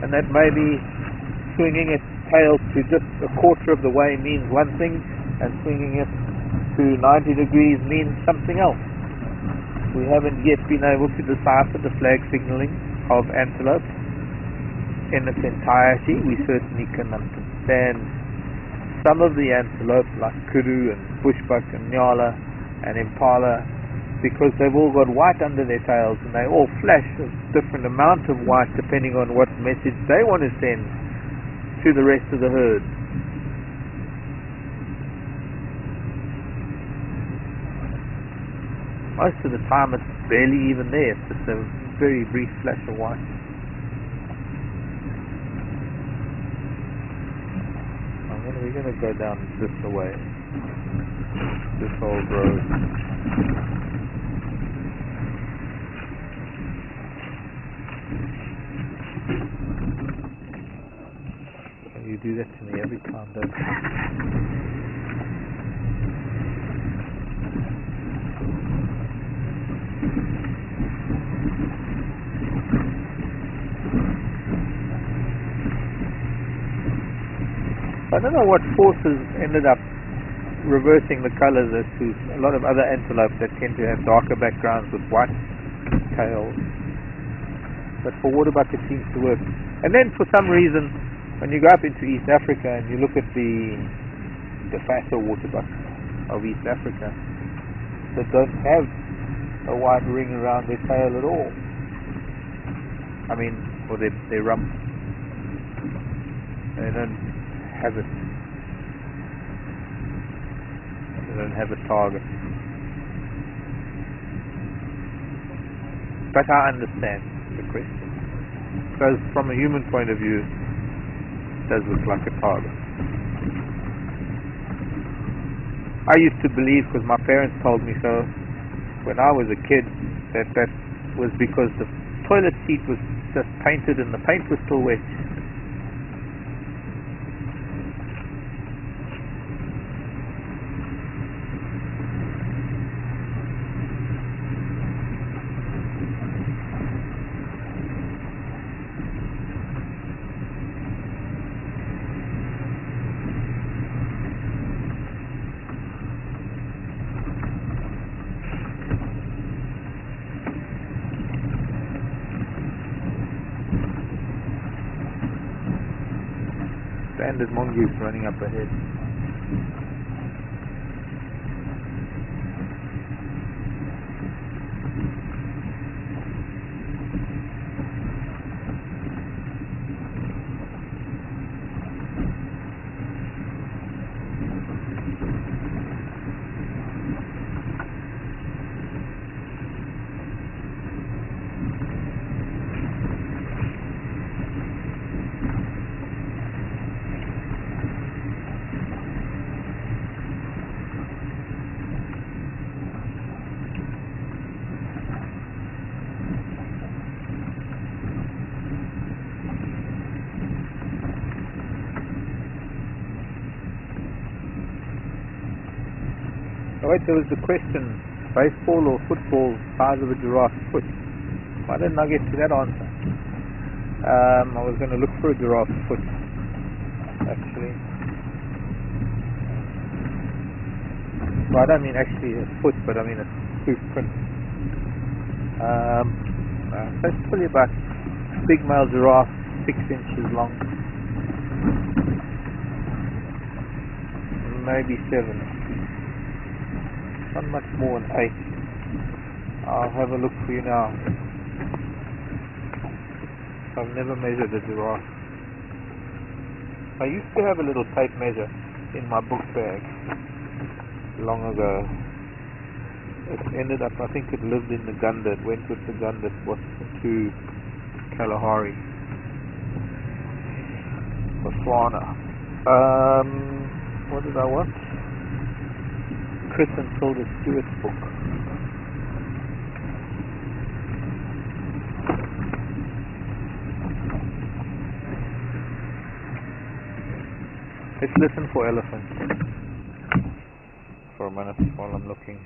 A: And that maybe swinging its tail to just a quarter of the way means one thing, and swinging it to 90 degrees means something else. We haven't yet been able to decipher the flag signaling of antelope in its entirety. We certainly can understand some of the antelope, like kudu and bushbuck and nyala and impala, because they've all got white under their tails, and they all flash a different amount of white depending on what message they want to send to the rest of the herd. Most of the time it's barely even there, it's just a very brief flash of white. We're going to go down this way, this old road. You do that to me every time, don't you? I don't know what forces ended up reversing the colors as to a lot of other antelopes that tend to have darker backgrounds with white tails. But for waterbuck it seems to work. And then for some reason, when you go up into East Africa and you look at the fatter waterbuck of East Africa, that don't have a white ring around their tail at all. I mean, or their rump. They don't have it. They don't have a target. But I understand the question. Because from a human point of view, it does look like a target. I used to believe, because my parents told me so when I was a kid, that was because the toilet seat was just painted and the paint was still wet. Standard mongoose running up ahead. Wait, there was the question, baseball or football, size of a giraffe's foot. Why didn't I get to that answer? I was going to look for a giraffe's foot, actually. Well, I don't mean actually a foot, but I mean a hoof print. So it's probably about big male giraffe, 6 inches long, maybe 7. Not much more than 8. I'll have a look for you now. I've never measured a giraffe. I used to have a little tape measure in my book bag long ago. It ended up, I think it lived in the Gunda. It went with the Gunda to Kalahari, Botswana. What did I want? Chris and Tilda Stewart's book. Let's listen for elephants for a minute while I'm looking.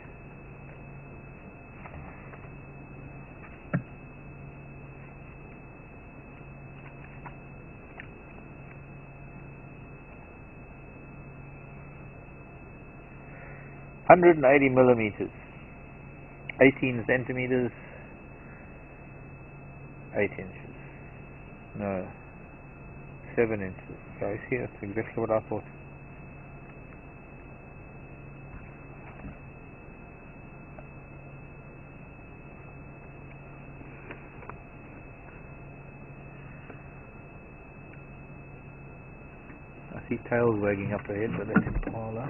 A: $180 millimeters, 18 centimeters, 8 inches. No, 7 inches. So I see, that's exactly what I thought. I see tails wagging up ahead, but that's impala.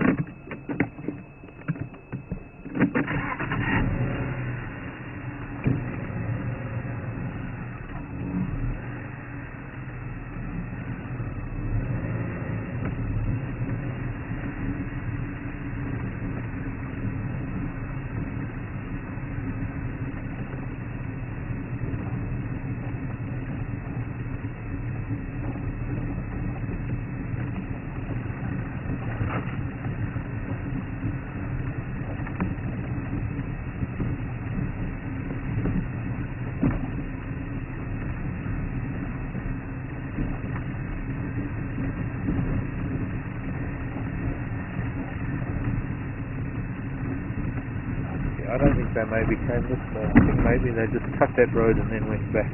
A: I don't think they maybe came this way. I think maybe they just cut that road and then went back.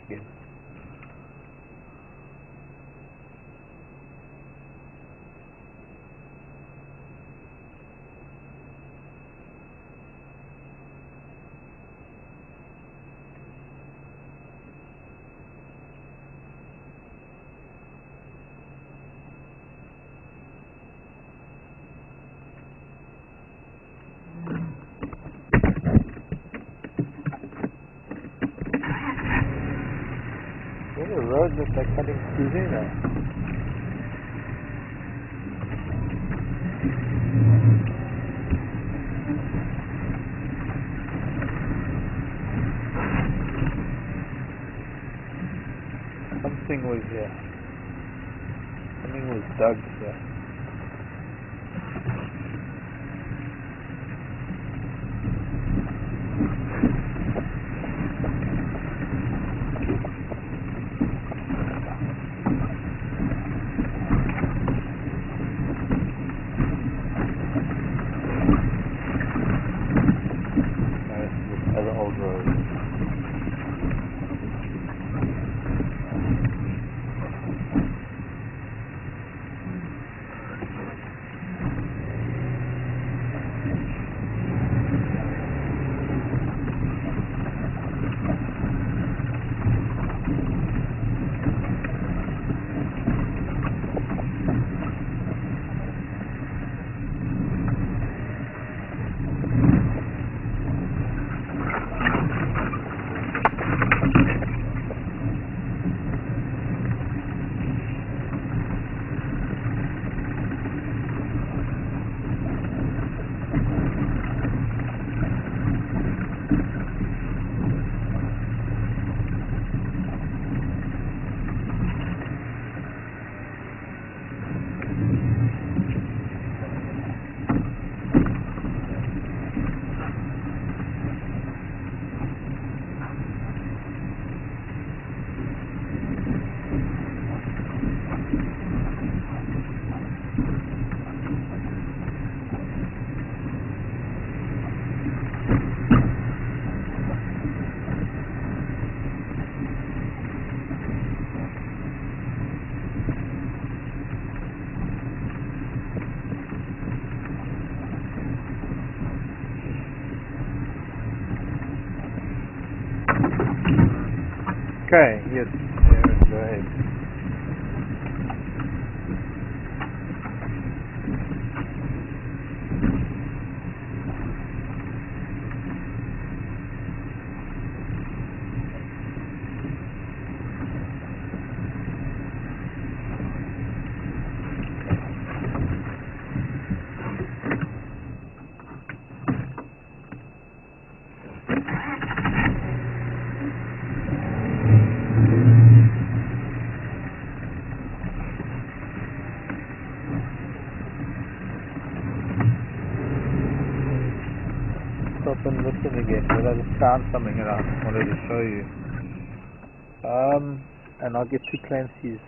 A: again. There's a road that they're cutting through there now. Something was here. Something was dug here. Other old road. Okay, yes, there, go ahead. Stop and listen again, but I just found something that I wanted to show you. And I'll get to Clancy's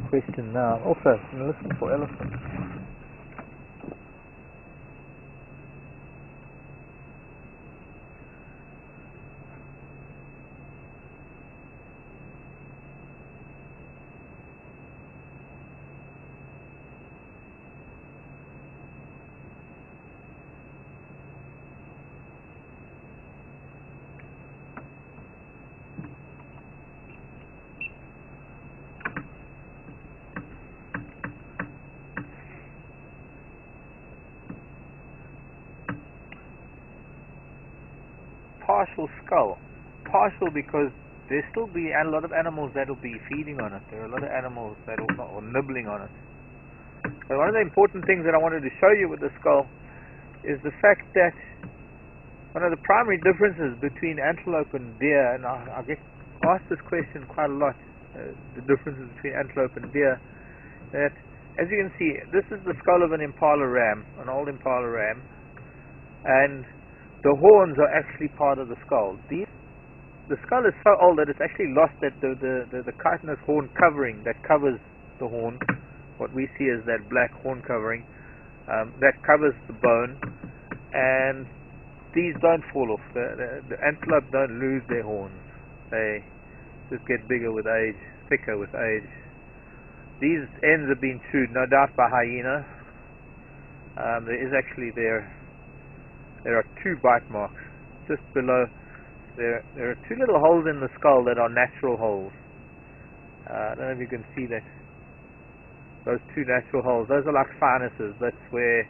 A: question now. Also, I'm going to listen for elephants. Partial skull. Partial because there'll still be a lot of animals that will be feeding on it. There are a lot of animals that will not, or nibbling on it. But one of the important things that I wanted to show you with the skull is the fact that one of the primary differences between antelope and deer, and I get asked this question quite a lot, the differences between antelope and deer, that as you can see, this is the skull of an impala ram, an old impala ram, and the horns are actually part of the skull. The skull is so old that it's actually lost that the chitinous horn covering that covers the horn, what we see as that black horn covering, that covers the bone, and these don't fall off. The antelope don't lose their horns. They just get bigger with age, thicker with age. These ends have been chewed, no doubt, by hyena. There are 2 bite marks just below. There are 2 little holes in the skull that are natural holes. I don't know if you can see that. Those 2 natural holes, those are like sinuses. That's where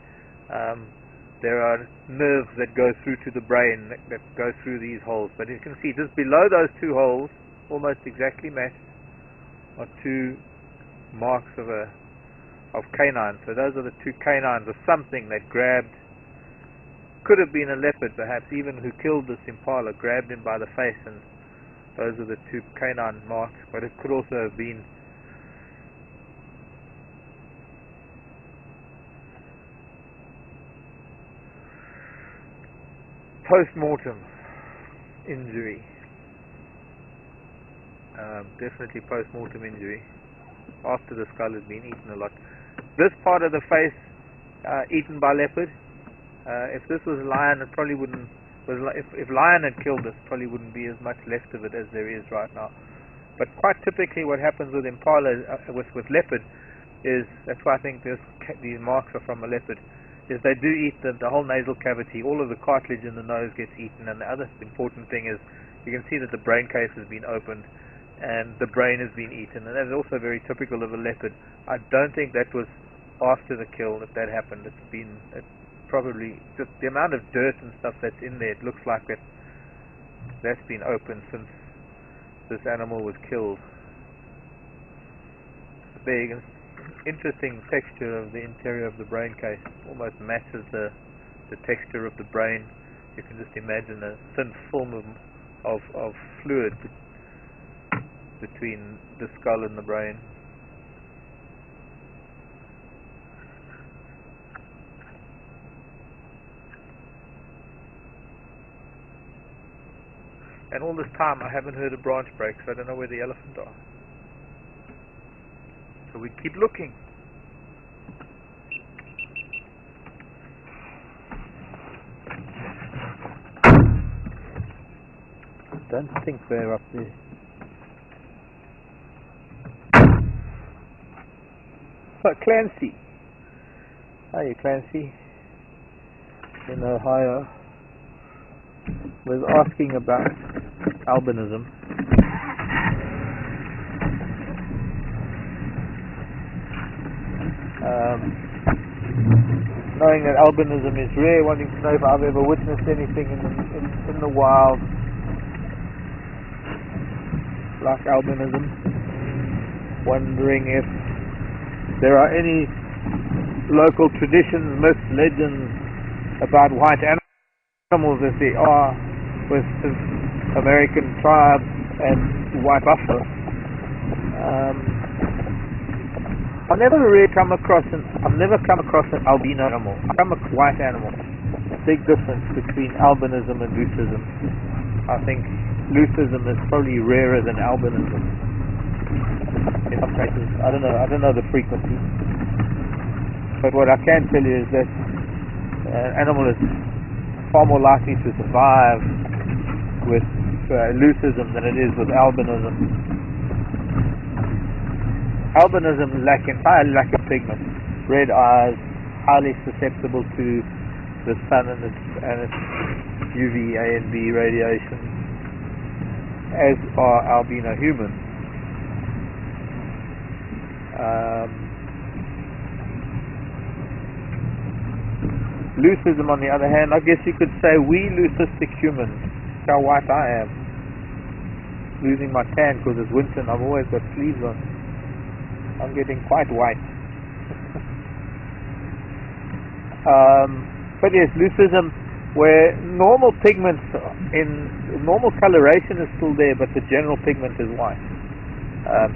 A: there are nerves that go through to the brain that go through these holes. But you can see just below those 2 holes, almost exactly matched, are 2 marks of canines. So those are the 2 canines of something that grabbed. Could have been a leopard, perhaps, even who killed this impala, grabbed him by the face, and those are the 2 canine marks. But it could also have been post-mortem injury. Definitely post-mortem injury after the skull has been eaten a lot. This part of the face eaten by leopard. If this was lion, it probably wouldn't. If lion had killed this, probably wouldn't be as much left of it as there is right now. But quite typically, what happens with impala, with leopard, is that's why I think these marks are from a leopard. Is they do eat the whole nasal cavity. All of the cartilage in the nose gets eaten, and the other important thing is you can see that the brain case has been opened and the brain has been eaten, and that is also very typical of a leopard. I don't think that was after the kill that happened. It's probably just the amount of dirt and stuff that's in there. It looks like that's been opened since this animal was killed. There you can. Interesting texture of the interior of the brain case. Almost matches the texture of the brain. You can just imagine a thin film of fluid between the skull and the brain. And all this time I haven't heard a branch break, so I don't know where the elephant are. So we keep looking. Don't think they're up there. So Clancy. Hi, Clancy. In Ohio. Was asking about albinism. Knowing that albinism is rare, wanting to know if I've ever witnessed anything in the wild like albinism. Wondering if there are any local traditions, myths, legends about white animals as there are with American tribes and white buffalo. I've never come across an albino animal. I've come across a white animal. Big difference between albinism and leucism. I think leucism is probably rarer than albinism. In some cases, I don't know the frequency. But what I can tell you is that an animal is far more likely to survive with leucism than it is with albinism. Albinism entirely lack of pigment, red eyes, highly susceptible to the sun and its UV, A and B radiation, as are albino humans. Leucism, on the other hand, I guess you could say we leucistic humans. That's how white I am. Losing my tan because it's winter and I've always got sleeves on. I'm getting quite white. But yes, leucism, where normal pigments normal coloration is still there, but the general pigment is white.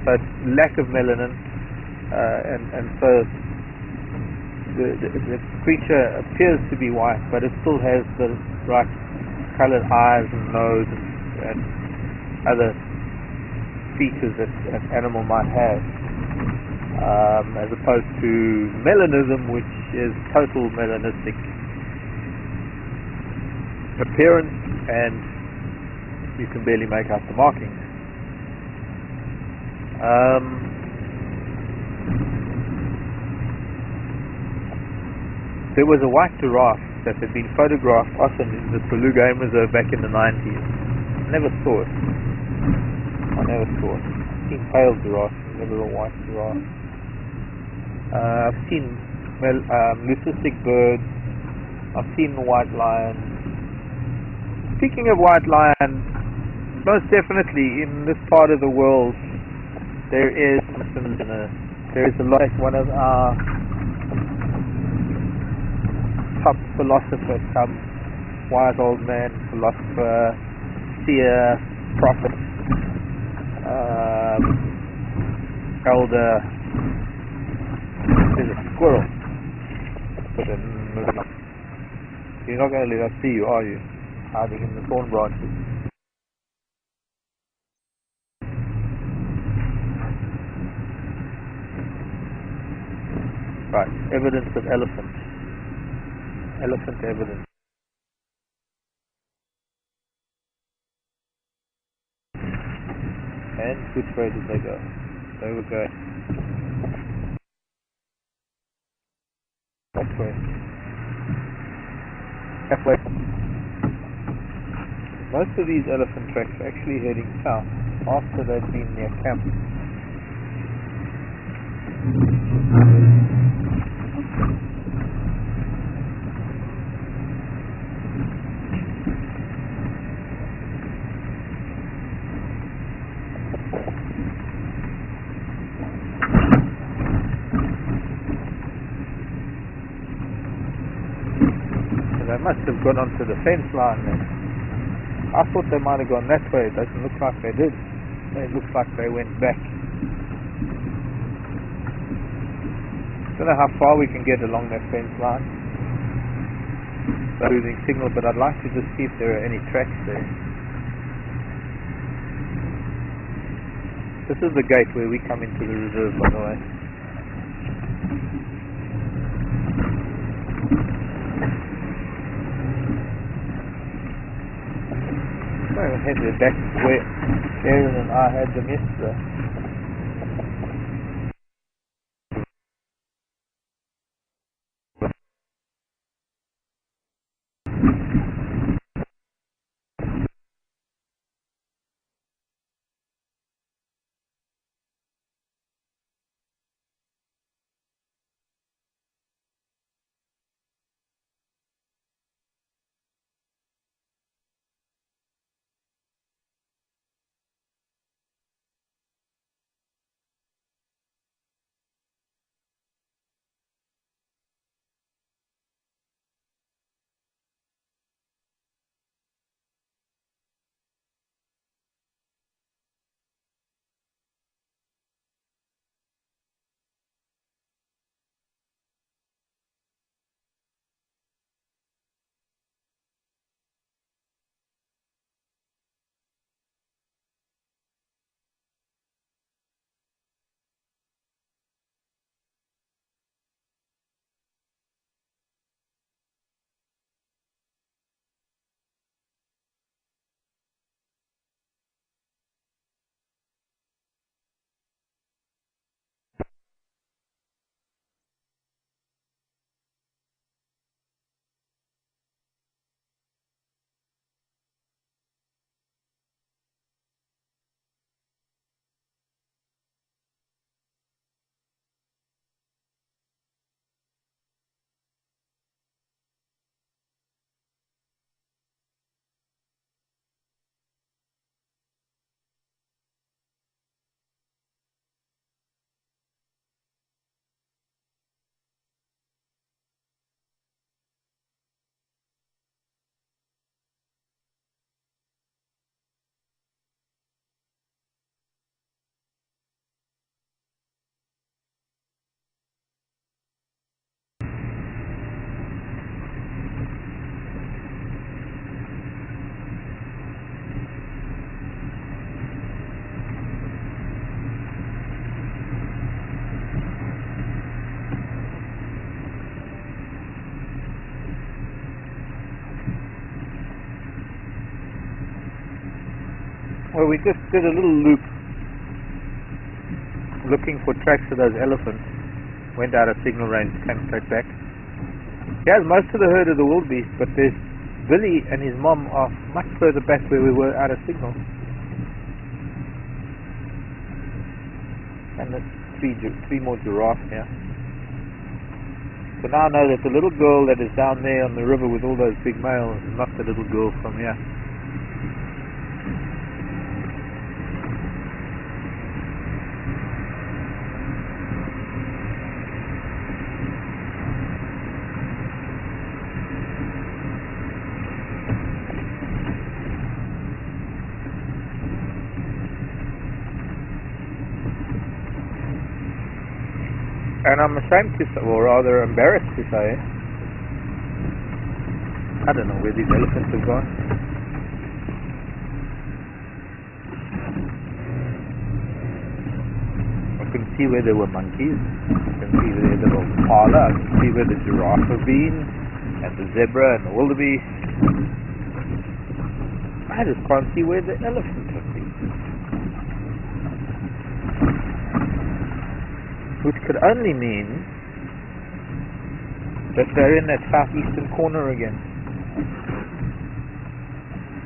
A: So it's lack of melanin, and so the creature appears to be white, but it still has the right colored eyes and nose and other features that an animal might have. As opposed to melanism, which is total melanistic appearance, and you can barely make out the markings. There was a white giraffe that had been photographed often in the Beluga Game Reserve back in the 90s. Never saw it. I never saw it. I've seen pale giraffes, never a white giraffe. I've seen leucistic birds. I've seen white lions. Speaking of white lions, most definitely in this part of the world there is a lot. One of our top philosophers, some wise old man, philosopher, seer, prophet, elder. There's a squirrel. You're not going to let us see you, are you? Hiding in the thorn branches. Right, evidence of elephant. Elephant evidence. And which way did they go? They were going that way. Halfway. Most of these elephant tracks are actually heading south after they've been near camp. They must have gone onto the fence line then. I thought they might have gone that way. It doesn't look like they did. It looks like they went back. Don't know how far we can get along that fence line. They're losing signal, but I'd like to just see if there are any tracks there. This is the gate where we come into the reserve, by the way. I had their back where Aaron and I had them yesterday. Well, we just did a little loop looking for tracks of those elephants. Went out of signal range, came straight back. He has most of the herd of the wildebeest, but there's Billy and his mom are much further back where we were out of signal. And there's three more giraffes here. So now I know that the little girl that is down there on the river with all those big males is not the little girl from here. And I'm ashamed to say, or rather embarrassed to say, I don't know where these elephants have gone. I can see where there were monkeys, I can see where the little parlor, I can see where the giraffe have been, and the zebra and the wildebeest. I just can't see where the elephants have been. Which could only mean that they're in that southeastern corner again.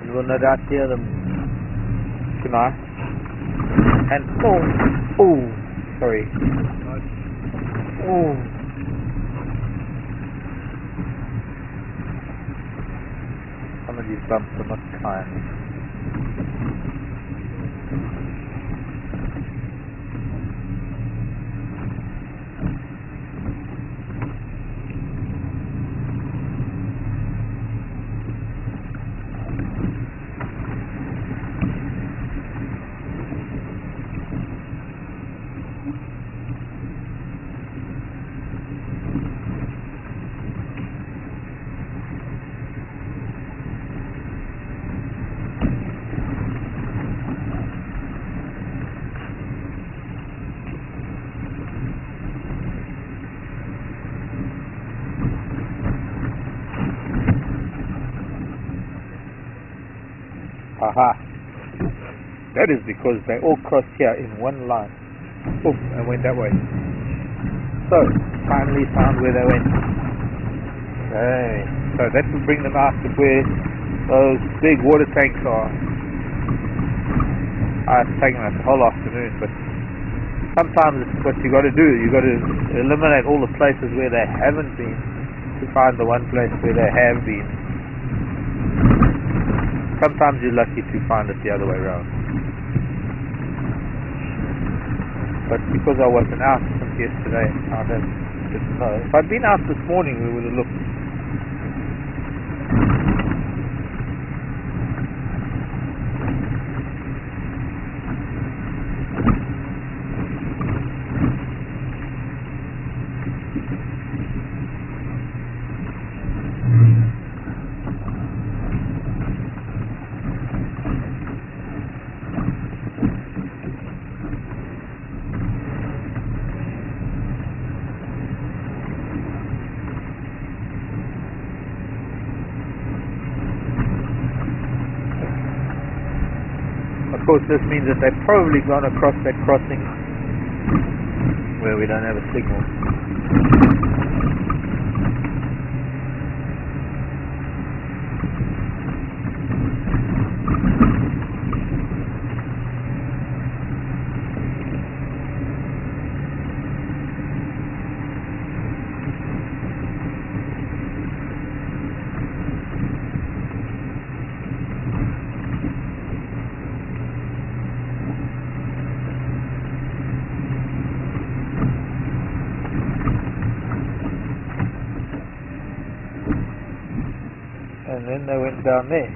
A: And we'll no doubt hear them tonight. And sorry. Some of these bumps are not kind. Aha! That is because they all crossed here in one line. Oof, and went that way. So, finally found where they went. Okay, so that will bring them out to where those big water tanks are. It's taken us the whole afternoon, but sometimes it's what you got to do. You got to eliminate all the places where they haven't been to find the one place where they have been. Sometimes you're lucky to find it the other way around. But because I wasn't out since yesterday, I didn't know. If I'd been out this morning, we would have looked. Of course, this means that they've probably gone across that crossing where we don't have a signal. And then they went down there,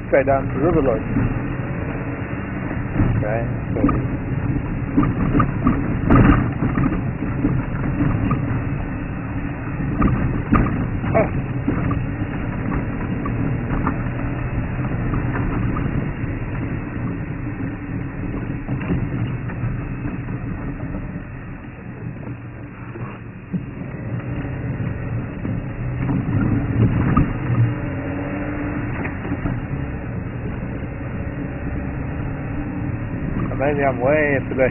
A: straight down to River Lodge. Okay, maybe I'm way up today.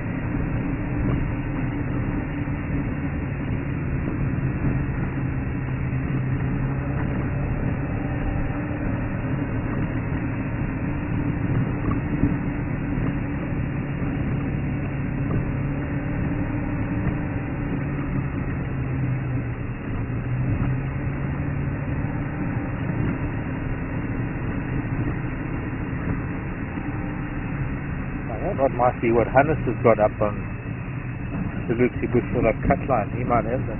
A: That might be what Hannes has got up on the Luxie Bush for that cut line. He might have that.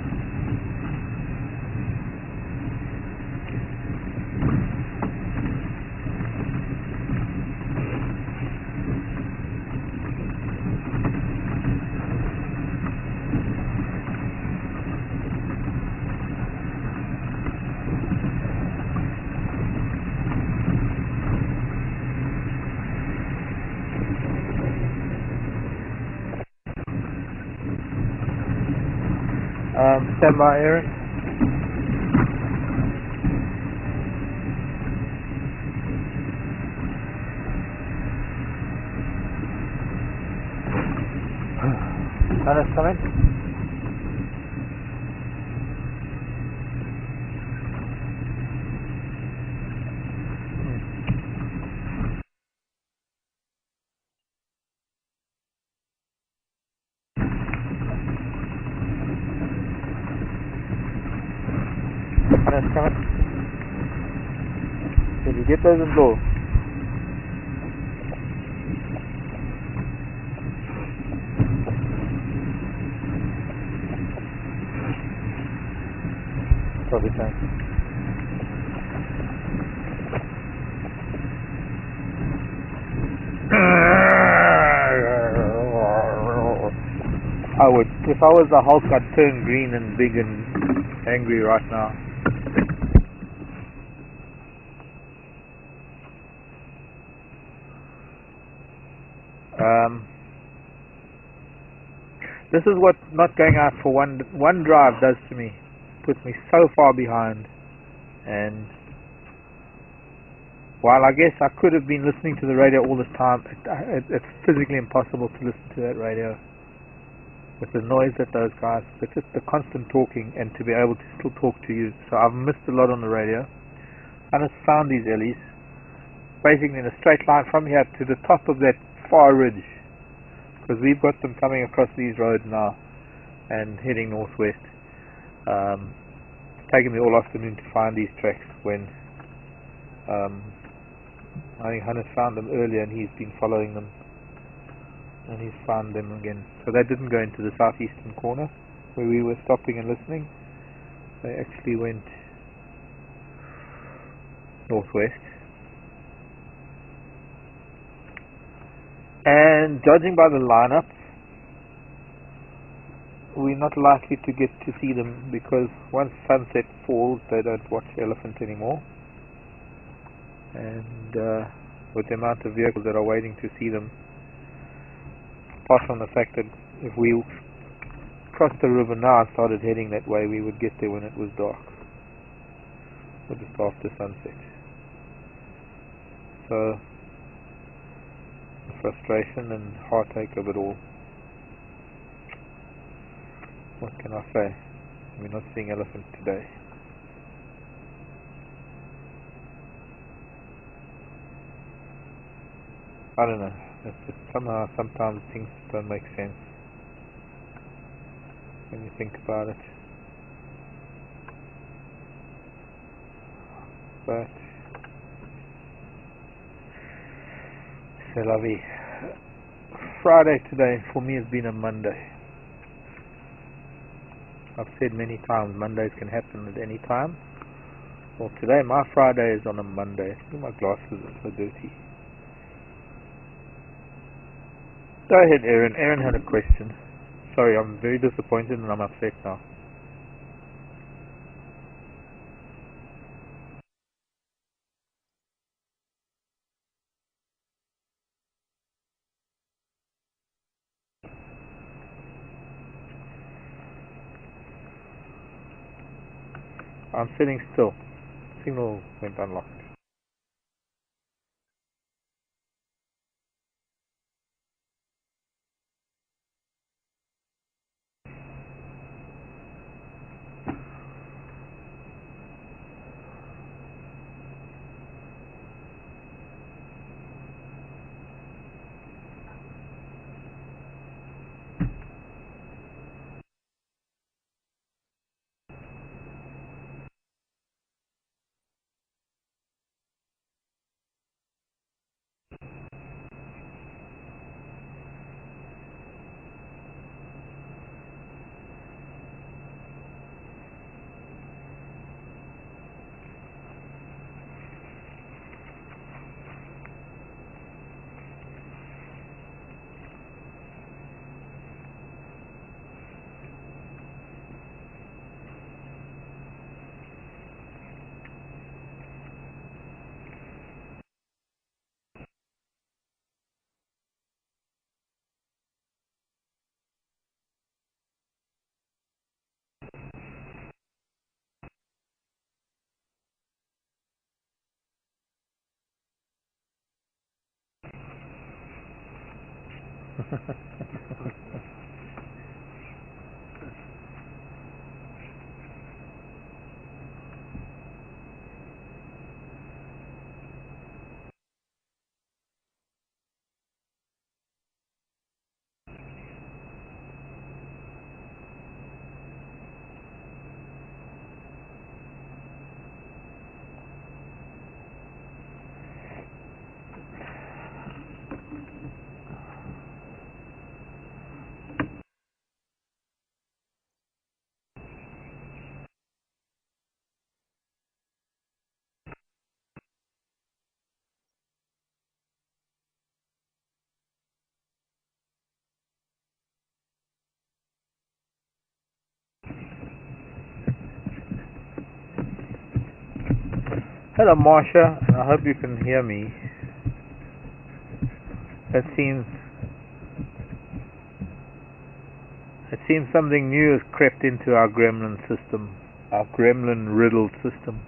A: Stand by, Aaron. Hannes, come in. Hannes, come in. Did you get those in blow? Probably time. I would, if I was the Hulk, I'd turn green and big and angry right now. This is what not going out for one drive does to me. Puts me so far behind, and while I guess I could have been listening to the radio all this time, it's physically impossible to listen to that radio with the noise that those guys, with just the constant talking, and to be able to still talk to you. So I've missed a lot on the radio. I just found these ellies basically in a straight line from here to the top of that far ridge, because we've got them coming across these roads now and heading northwest. It's taken me all afternoon to find these tracks when I think Hannes found them earlier and he's been following them and he's found them again. So they didn't go into the southeastern corner where we were stopping and listening. They actually went northwest. And judging by the lineup, we're not likely to get to see them, because once sunset falls they don't watch elephant anymore, and with the amount of vehicles that are waiting to see them, apart from the fact that if we crossed the river now and started heading that way, we would get there when it was dark or just after sunset. So the frustration and heartache of it all. What can I say? We're not seeing elephant today. I don't know. It's just somehow sometimes things don't make sense when you think about it. But c'est la vie. Friday today for me has been a Monday. I've said many times Mondays can happen at any time. Well, today my Friday is on a Monday. I think my glasses are so dirty. Go ahead, Aaron. Aaron had a question. Sorry, I'm very disappointed and I'm upset now. I'm sitting still. Signal went unlocked. Hello, Marsha. I hope you can hear me. It seems something new has crept into our gremlin system, our gremlin riddled system.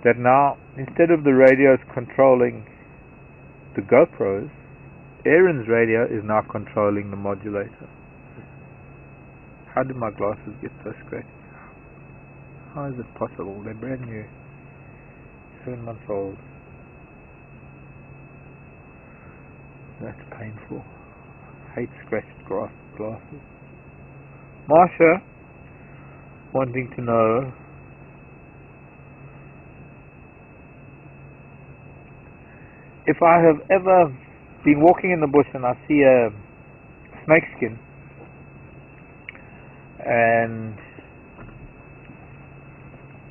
A: That now, instead of the radios controlling the GoPros, Aaron's radio is now controlling the modulator. How did my glasses get so scratched? How is it possible? They're brand new. 7 months old. That's painful. Hate scratched glasses. Marsha, wanting to know if I have ever been walking in the bush and I see a snakeskin, and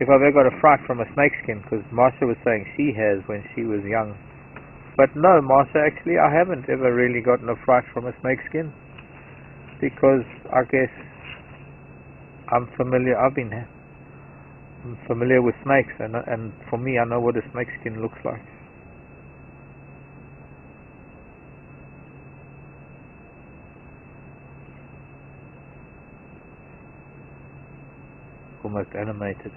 A: if I've ever got a fright from a snakeskin, because Marsha was saying she has when she was young. But no, Marsha, actually I haven't ever really gotten a fright from a snakeskin, because I guess I'm familiar with snakes, and for me I know what a snakeskin looks like. Almost animated.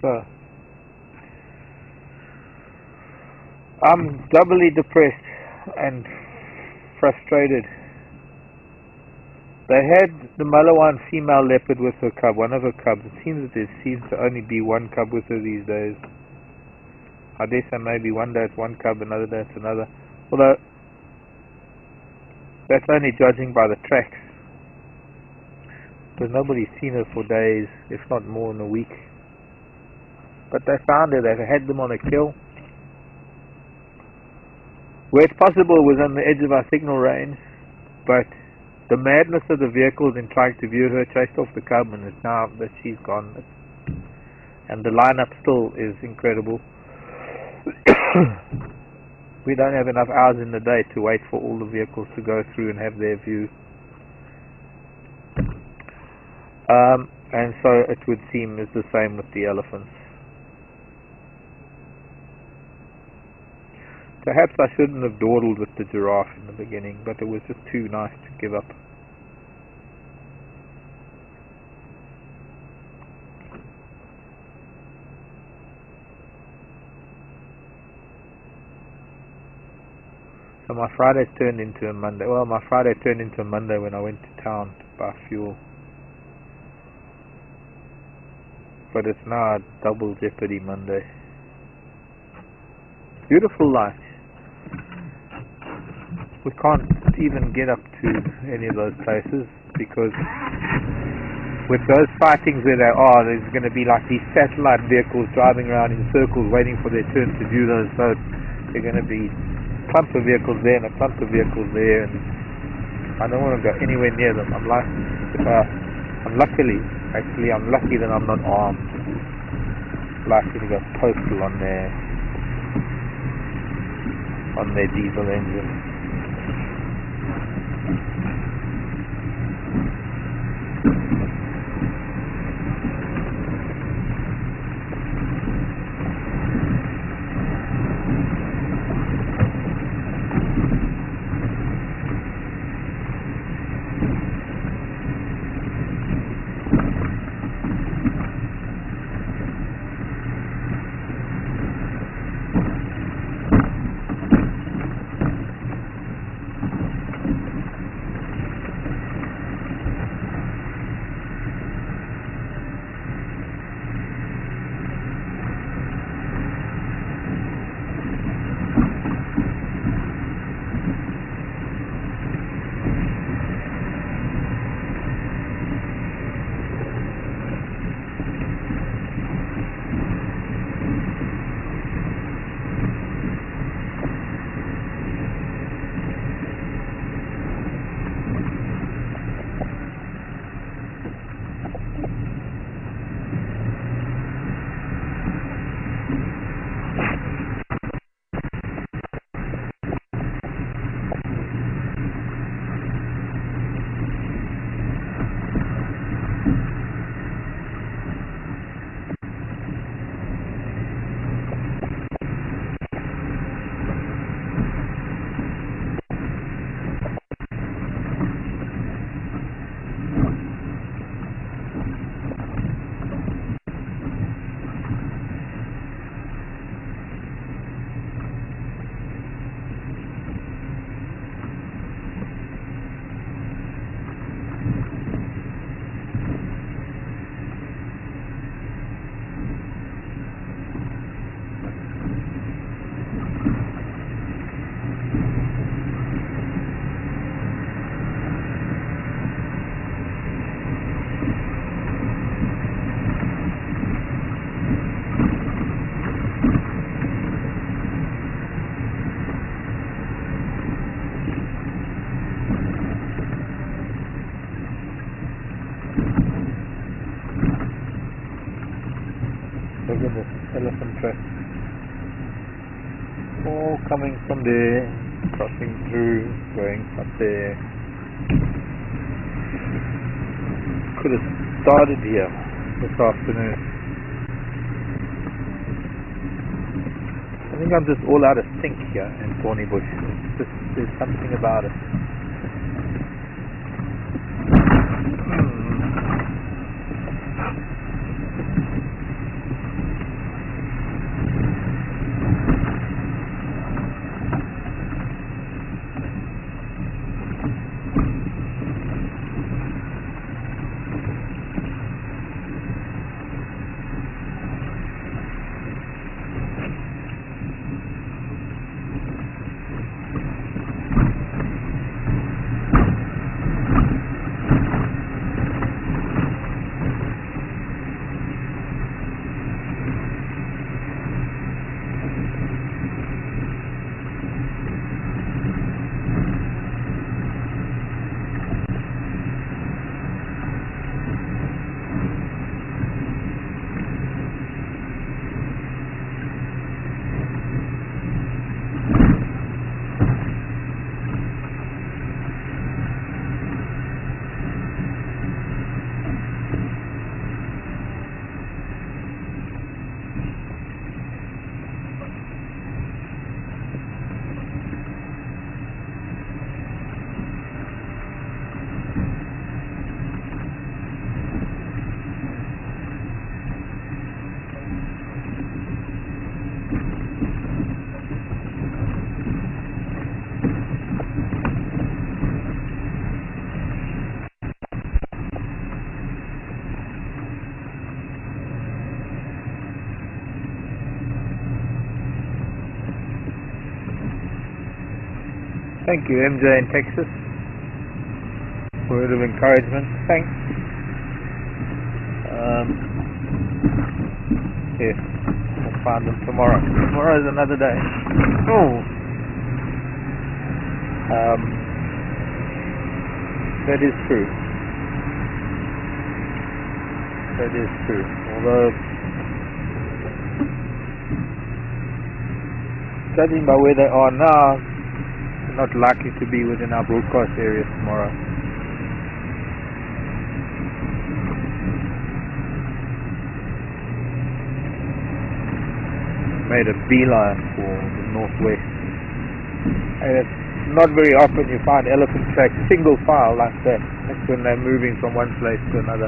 A: So I'm doubly depressed and frustrated. They had the Malawan female leopard with her cub, one of her cubs. It seems that there seems to only be one cub with her these days. I dare say maybe one day it's one cub, another day it's another. Although that's only judging by the tracks, because nobody's seen her for days, if not more than a week. But they found her. They had them on a kill. Where it's possible was on the edge of our signal range, but the madness of the vehicles in trying to view her chased off the cub, and it's now that she's gone. And the lineup still is incredible. We don't have enough hours in the day to wait for all the vehicles to go through and have their view. And so it would seem is the same with the elephants. Perhaps I shouldn't have dawdled with the giraffe in the beginning, but it was just too nice to give up. So my Friday turned into a Monday. Well, my Friday turned into a Monday when I went to town to buy fuel. But it's now a double jeopardy Monday. Beautiful light. We can't even get up to any of those places because with those sightings where they are, there's going to be like these satellite vehicles driving around in circles waiting for their turn to view those boats. They're going to be a clump of vehicles there and a clump of vehicles there, and I don't want to go anywhere near them. I'm lucky that I'm not armed. Likely to go postal on their diesel engine. down there, crossing through, going up there. Could have started here this afternoon. I think I'm just all out of sync here in Thornybush. It's just, there's something about it. Thank you, MJ in Texas. Word of encouragement. Thanks. Here, I'll find them tomorrow. Tomorrow is another day. Oh. That is true. That is true. Although, judging by where they are now, they're not likely to be within our broadcast area tomorrow. Made a beeline for the northwest. And it's not very often you find elephant tracks single file like that. That's when they're moving from one place to another.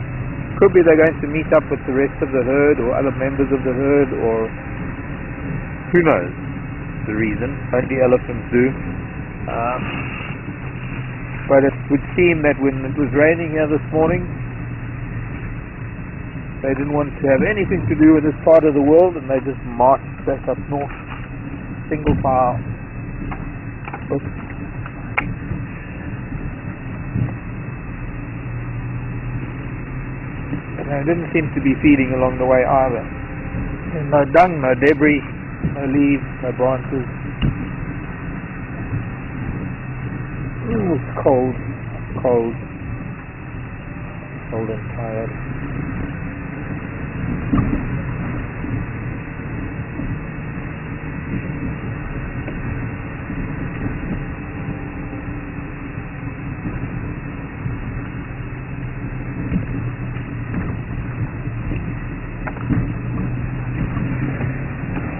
A: Could be they're going to meet up with the rest of the herd or other members of the herd, or who knows the reason. Only elephants do. But it would seem that when it was raining here this morning, they didn't want to have anything to do with this part of the world, and they just marched back up north, single file. Oops. And they didn't seem to be feeding along the way either. And no dung, no debris, no leaves, no branches. Ooh, it's cold, cold, cold and tired.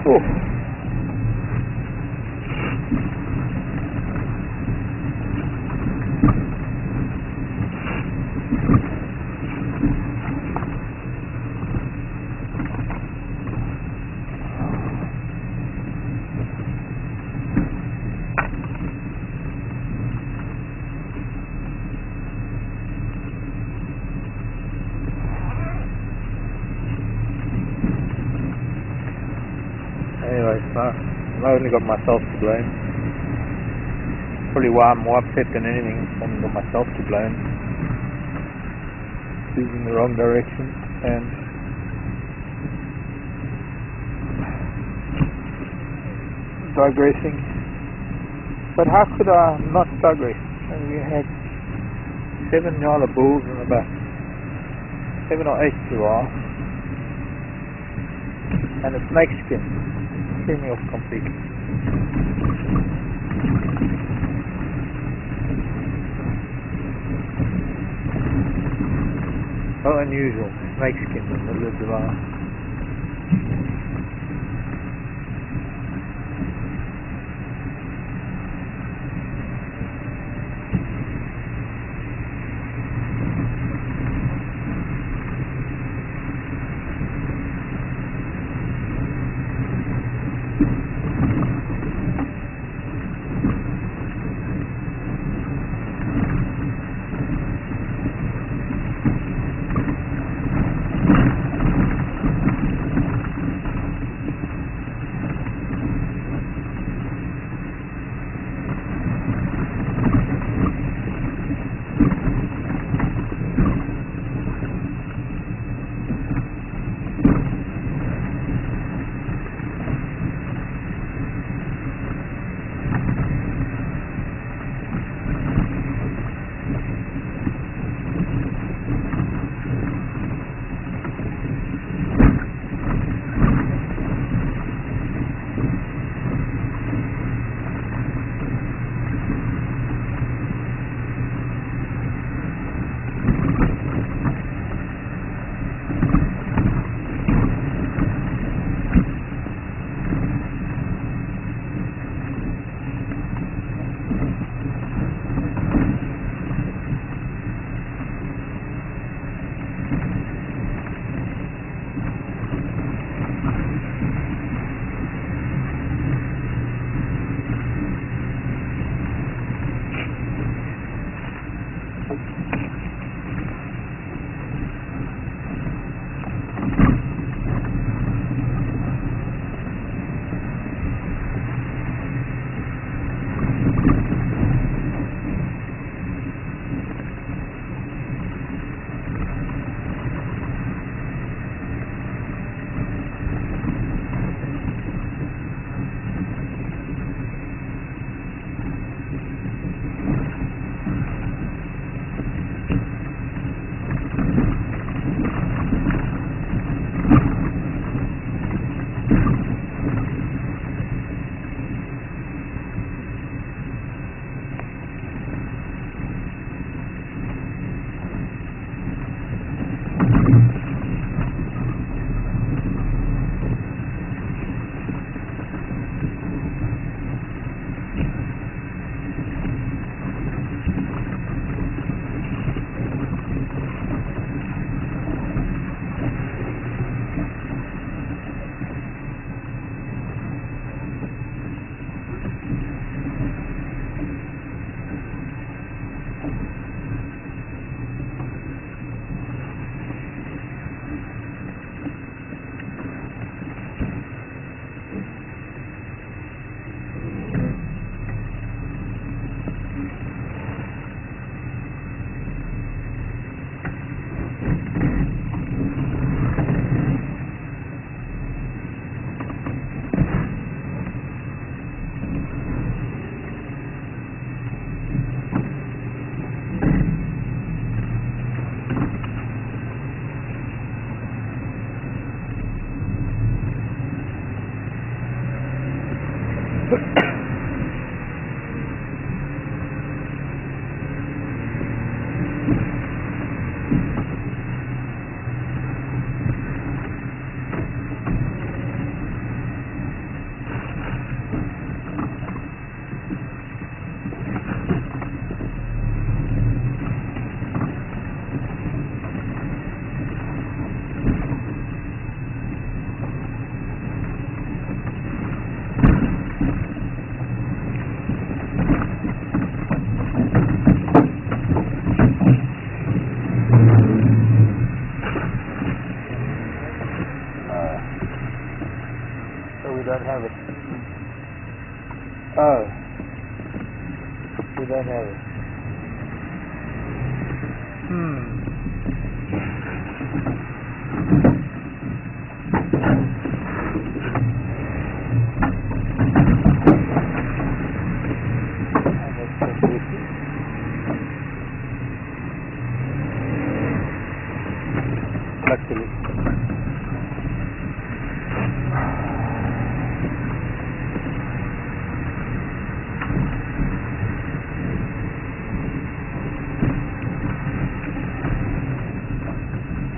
A: Oh. Anyway, I've only got myself to blame. Probably why I'm more upset than anything. I've only got myself to blame. Choosing the wrong direction and digressing. But how could I not digress? We had 7 Yala bulls in the back. 7 or 8 there are. And a snake skin. Threw me off completely. How unusual. Snakeskin in the middle of July.
B: don't have it.
A: Oh. We don't have it. Luckily.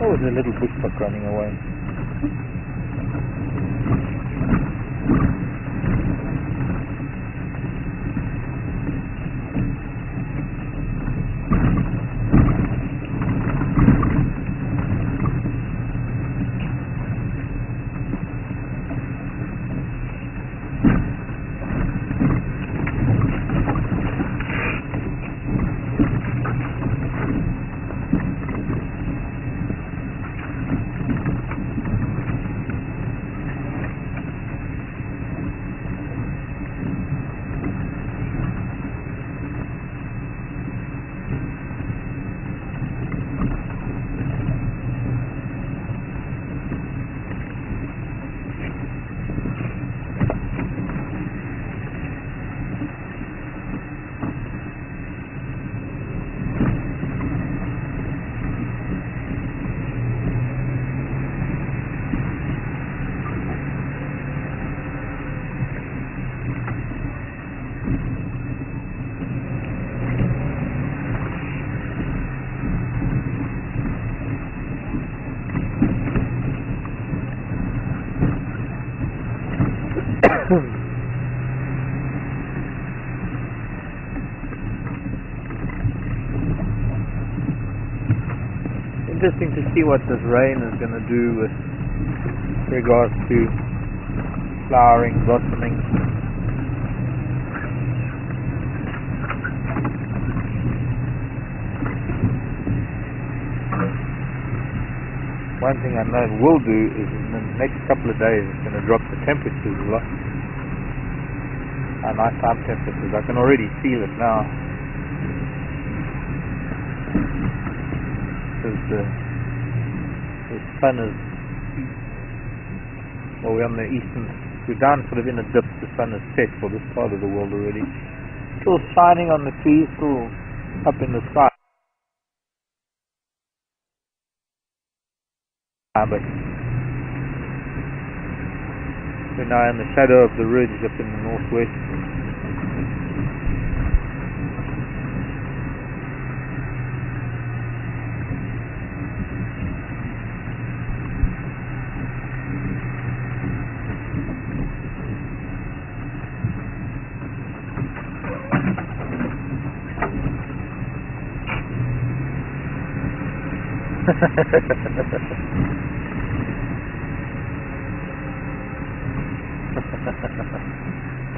A: Oh, the little bushbuck running away. Interesting to see what this rain is going to do with regards to flowering, blossoming. One thing I know it will do is in the next couple of days it's going to drop the temperatures a lot. Nighttime temperatures. I can already feel it now. Because the sun is, well, we're on the eastern, we're down sort of in a dip. The sun is set for this part of the world already. Still shining on the trees, still up in the sky. But we're now in the shadow of the ridge up in the northwest.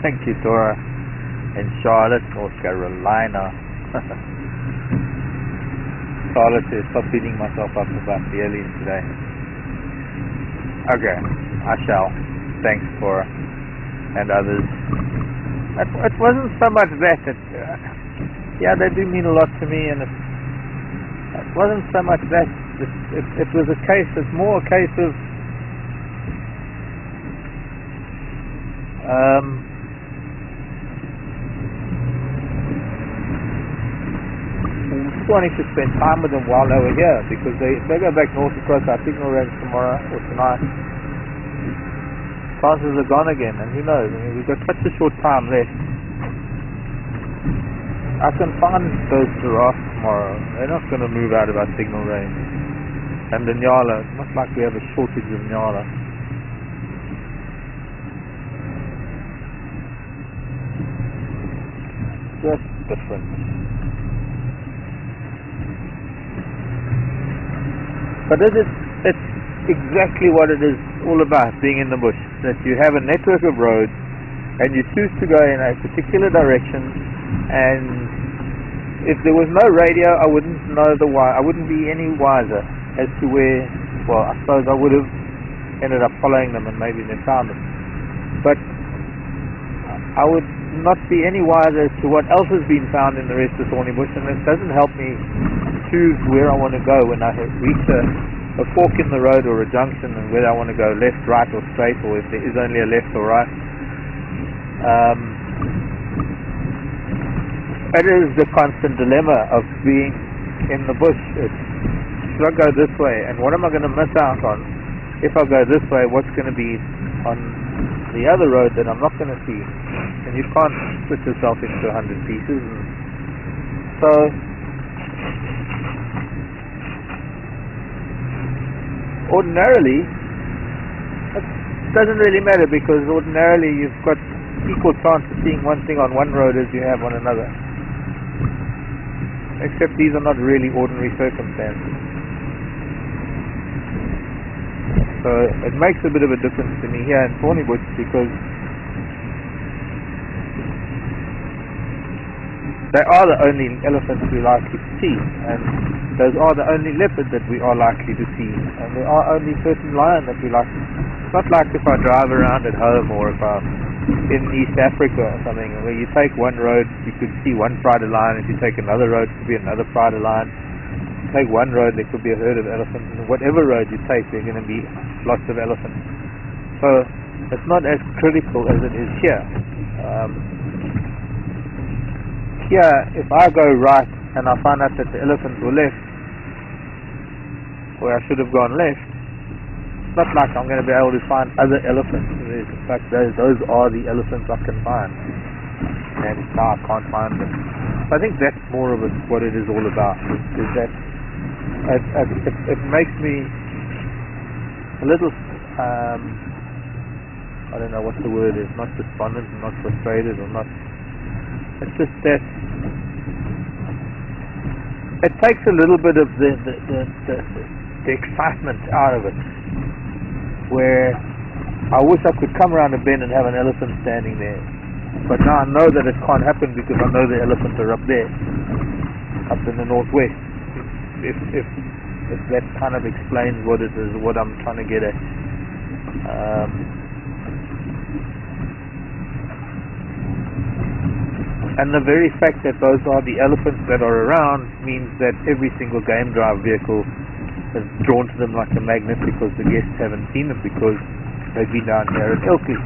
A: Thank you, Dora. In Charlotte, North Carolina. Charlotte says, stop beating myself up about the aliens today. Okay, I shall. Thanks, Dora. And others. It wasn't so much that. Yeah, they do mean a lot to me, and it wasn't so much that. It was a case, it's more a case of wanting to spend time with them while they were here, because they go back north across our signal range tomorrow or tonight. Chances are gone again, and who knows? I mean, we've got such a short time left. I can find those giraffes tomorrow. They're not going to move out of our signal range. And the Nyala, it's not like we have a shortage of Nyala. Just different. But it's exactly what it is all about, being in the bush. That you have a network of roads and you choose to go in a particular direction, and if there was no radio, I wouldn't know I wouldn't be any wiser as to where, well, I suppose I would have ended up following them and maybe then found them. But I would not be any wiser as to what else has been found in the rest of Thornybush, and it doesn't help me choose where I want to go when I reach a fork in the road or a junction, and whether I want to go left, right or straight, or if there is only a left or right. It is the constant dilemma of being in the bush. Should I go this way, and what am I going to miss out on? If I go this way, what's going to be on the other road that I'm not going to see? And you can't split yourself into 100 pieces. And so ordinarily, it doesn't really matter, because ordinarily you've got equal chance of seeing one thing on one road as you have on another. Except these are not really ordinary circumstances. So it makes a bit of a difference to me here in Thornybush, because they are the only elephants we're likely to see, and those are the only leopards that we are likely to see, and there are only certain lions that we like. It's not like if I drive around at home, or if I'm in East Africa or something, where you take one road, you could see one pride of lion. If you take another road, it could be another pride of lion. If you take one road, there could be a herd of elephants, and whatever road you take, there are going to be lots of elephants. So it's not as critical as it is here. Here, if I go right and I find out that the elephants were left, where I should have gone left, it's not like I'm going to be able to find other elephants. In fact, those are the elephants I can find, and now I can't find them. So I think that's more of what it is all about, is that it makes me a little, I don't know what the word is, not despondent, not frustrated, or not. It's just that it takes a little bit of the excitement out of it, where I wish I could come around a bend and have an elephant standing there, but now I know that it can't happen, because I know the elephants are up there, up in the northwest. If that kind of explains what it is, what I'm trying to get at. And the very fact that those are the elephants that are around means that every single game drive vehicle is drawn to them like a magnet, because the guests haven't seen them, because they've been down here at Ilkley.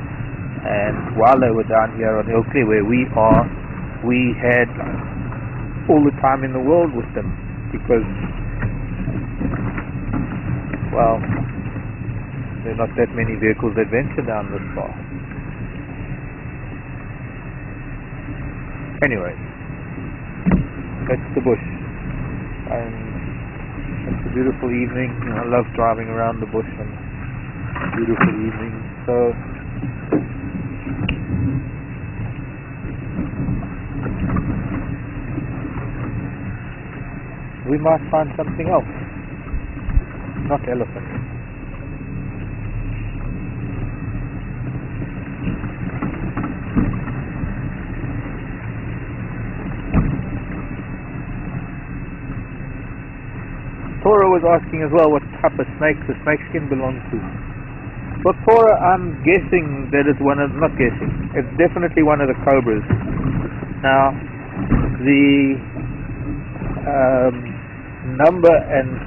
A: And while they were down here on Ilkley, where we are, we had all the time in the world with them, because, well, there are not that many vehicles that venture down this far. Anyway, that's the bush, and it's a beautiful evening. I love driving around the bush on beautiful evenings. So we might find something else, not elephants. Tora was asking as well what type of snake the snakeskin belongs to. Well, Tora, I'm guessing that it's not guessing, it's definitely one of the cobras. Now, the number and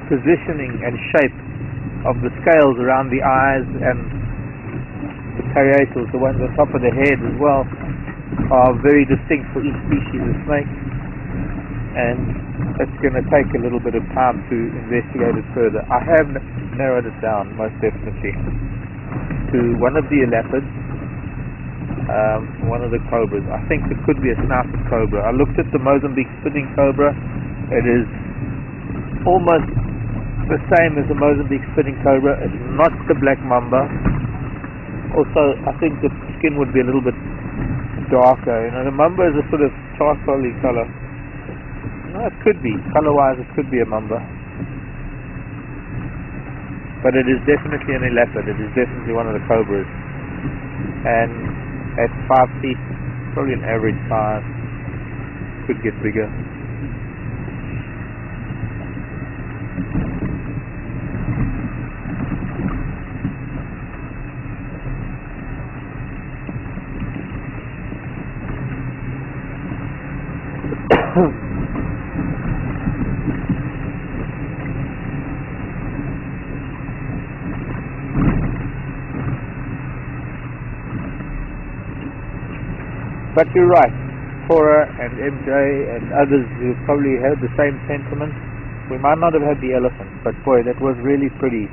A: positioning and shape of the scales around the eyes and the cariatals, the ones on top of the head as well, are very distinct for each species of snake, and it's going to take a little bit of time to investigate it further. I have narrowed it down, most definitely, to one of the elapids, one of the cobras. I think it could be a snouted cobra. I looked at the Mozambique spitting cobra. It is almost the same as the Mozambique spitting cobra. It's not the black mamba. Also, I think the skin would be a little bit darker. You know, the mamba is a sort of charcoaly color. No, it could be. Color-wise, it could be a mamba. But it is definitely an elapid. It is definitely one of the cobras. And at 5 feet, probably an average size. Could get bigger. But you're right, Cora and MJ and others who probably had the same sentiment. We might not have had the elephant, but boy, that was really pretty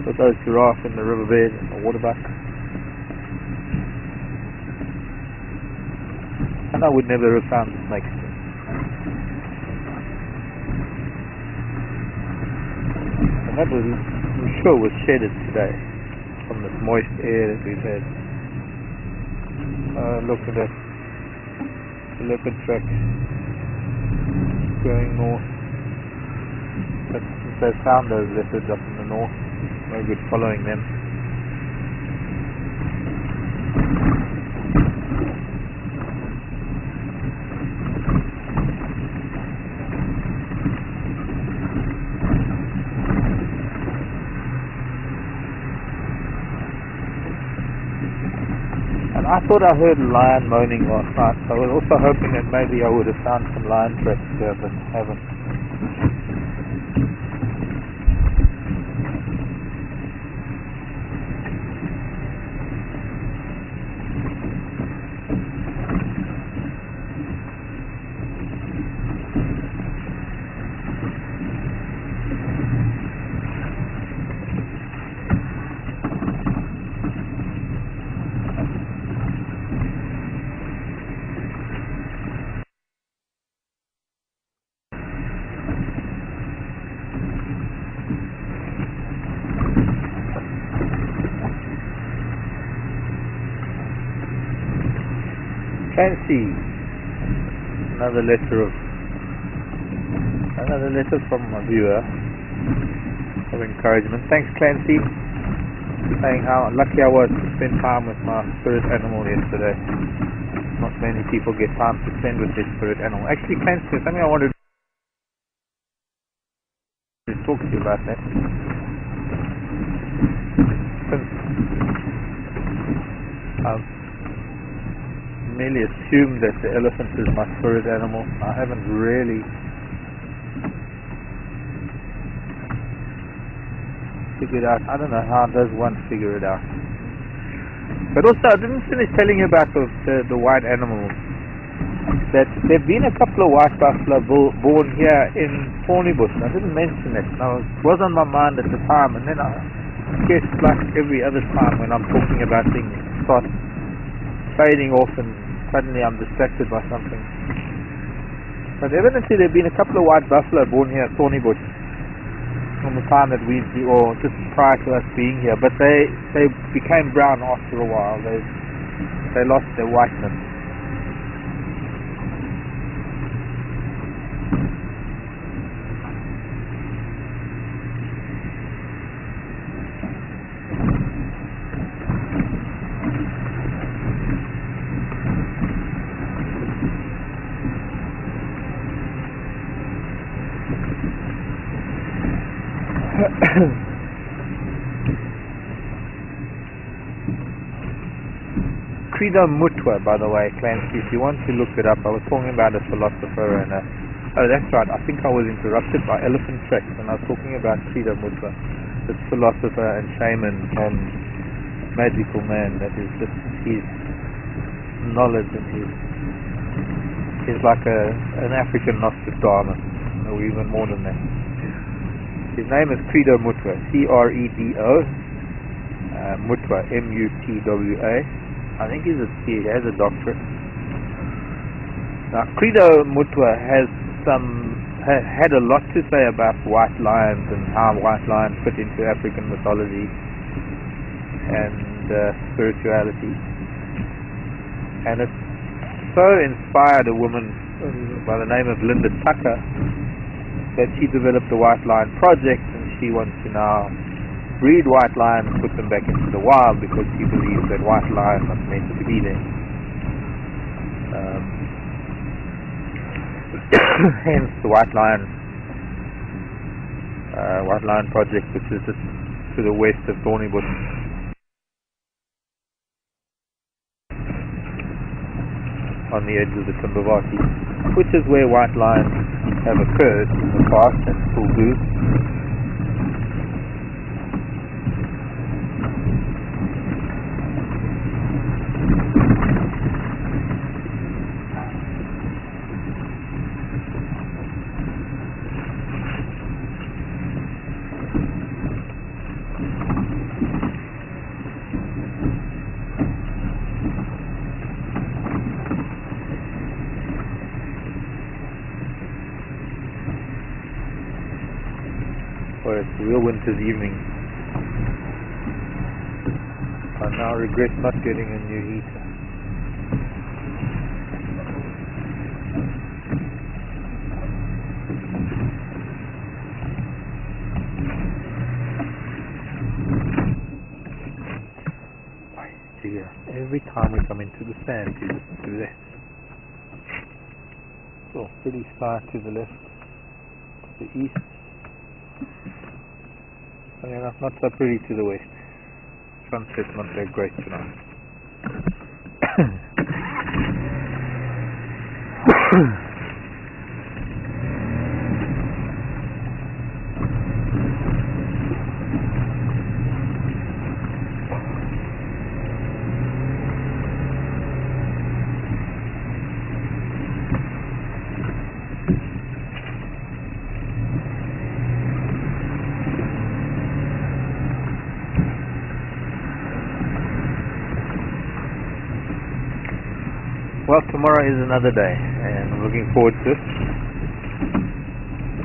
A: with those giraffes in the riverbed and the waterbuck. And I would never have found the snakes. And that was, I'm sure, was shedded today from this moist air that we've had. Look at that. The leopard track going north. But since they found those leopards up in the north, no good following them. And I thought I heard a lion moaning last night, so I was also hoping that maybe I would have found some lion tracks there, but haven't. Clancy, another letter from a viewer of encouragement. Thanks, Clancy, saying how lucky I was to spend time with my spirit animal yesterday. Not many people get time to spend with their spirit animal. Actually, Clancy, there's something I wanted to talk to you about that. Since I've merely assumed that the elephant is my spirit animal, I haven't really figured out. I don't know, how does one figure it out? But also, I didn't finish telling you about the white animals. That there have been a couple of white buffalo born here in Thornybush. I didn't mention it. It was on my mind at the time, and then I guess like every other time when I'm talking about things, start fading off and suddenly I'm distracted by something. But evidently there have been a couple of white buffalo born here at Thornybush from the time that or just prior to us being here. But they became brown after a while. They lost their whiteness. Credo Mutwa, by the way, Clancy, if you want to look it up. I was talking about a philosopher and oh, that's right, I think I was interrupted by elephant tracks when I was talking about Credo Mutwa, this philosopher and shaman and magical man that is just his knowledge, and he's like an African Nostradamus, or even more than that. His name is Credo Mutwa, C-R-E-D-O, Mutwa, M-U-T-W-A. I think he has a doctorate. Now, Credo Mutwa had a lot to say about white lions and how white lions fit into African mythology and spirituality. And it so inspired a woman by the name of Linda Tucker that she developed the White Lion Project, and she wants to now breed white lions, put them back into the wild, because she believes that white lions are meant to be there. Hence the White Lion Project, which is just to the west of Thornybush. On the edge of the Timbavati, which is where white lions have occurred in the past and still do. or it's a real winter's evening. I now regret not getting a new heater. Dear, every time we come into the stand, you listen to that. So, pretty sky to the left, to the east. Funny enough, not so pretty to the west. Sunset's not that great tonight. Well, tomorrow is another day, and I'm looking forward to it.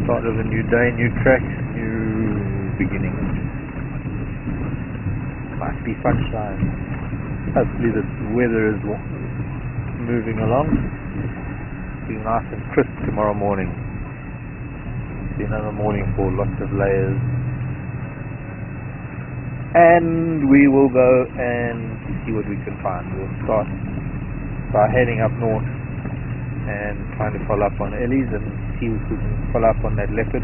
A: Start of a new day, new tracks, new beginning. Might be sunshine. Hopefully the weather is moving along. Be nice and crisp tomorrow morning. Be another morning for lots of layers. And we will go and see what we can find. We'll start by heading up north and trying to follow up on Ellie's and see if we can follow up on that leopard.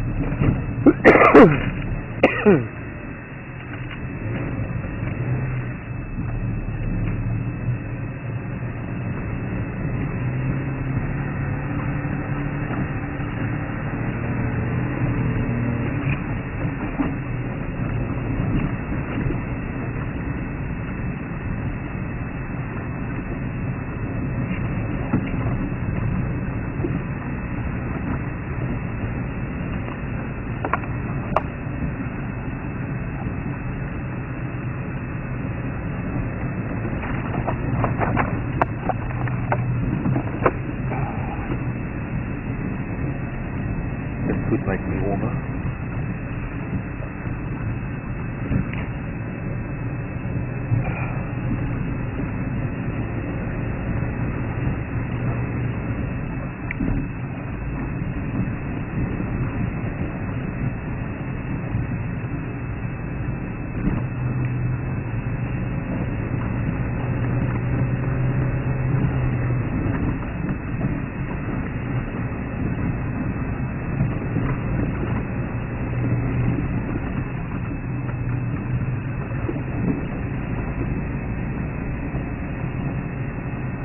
A: Could make me warmer.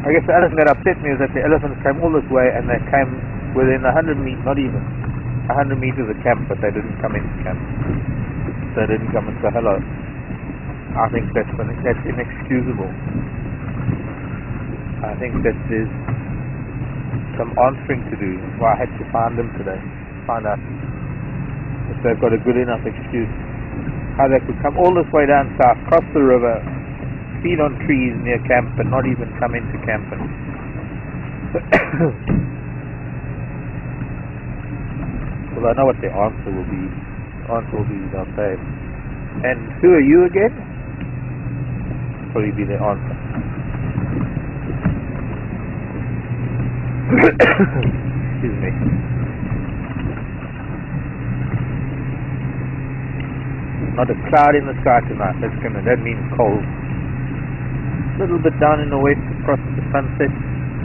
A: I guess the other thing that upset me is that the elephants came all this way and they came within 100 meters, not even 100 meters of camp, but they didn't come into camp. They didn't come and say hello. I think that's inexcusable. I think that there's some answering to do. That's why I had to find them today. Find out if they've got a good enough excuse. How they could come all this way down south, cross the river, feed on trees near camp and not even come into camp. Well, I know what the answer will be. The answer will be they'll say, and who are you again? Probably be the answer. Excuse me. Not a cloud in the sky tonight. That means cold. A little bit down in the west across the sunset.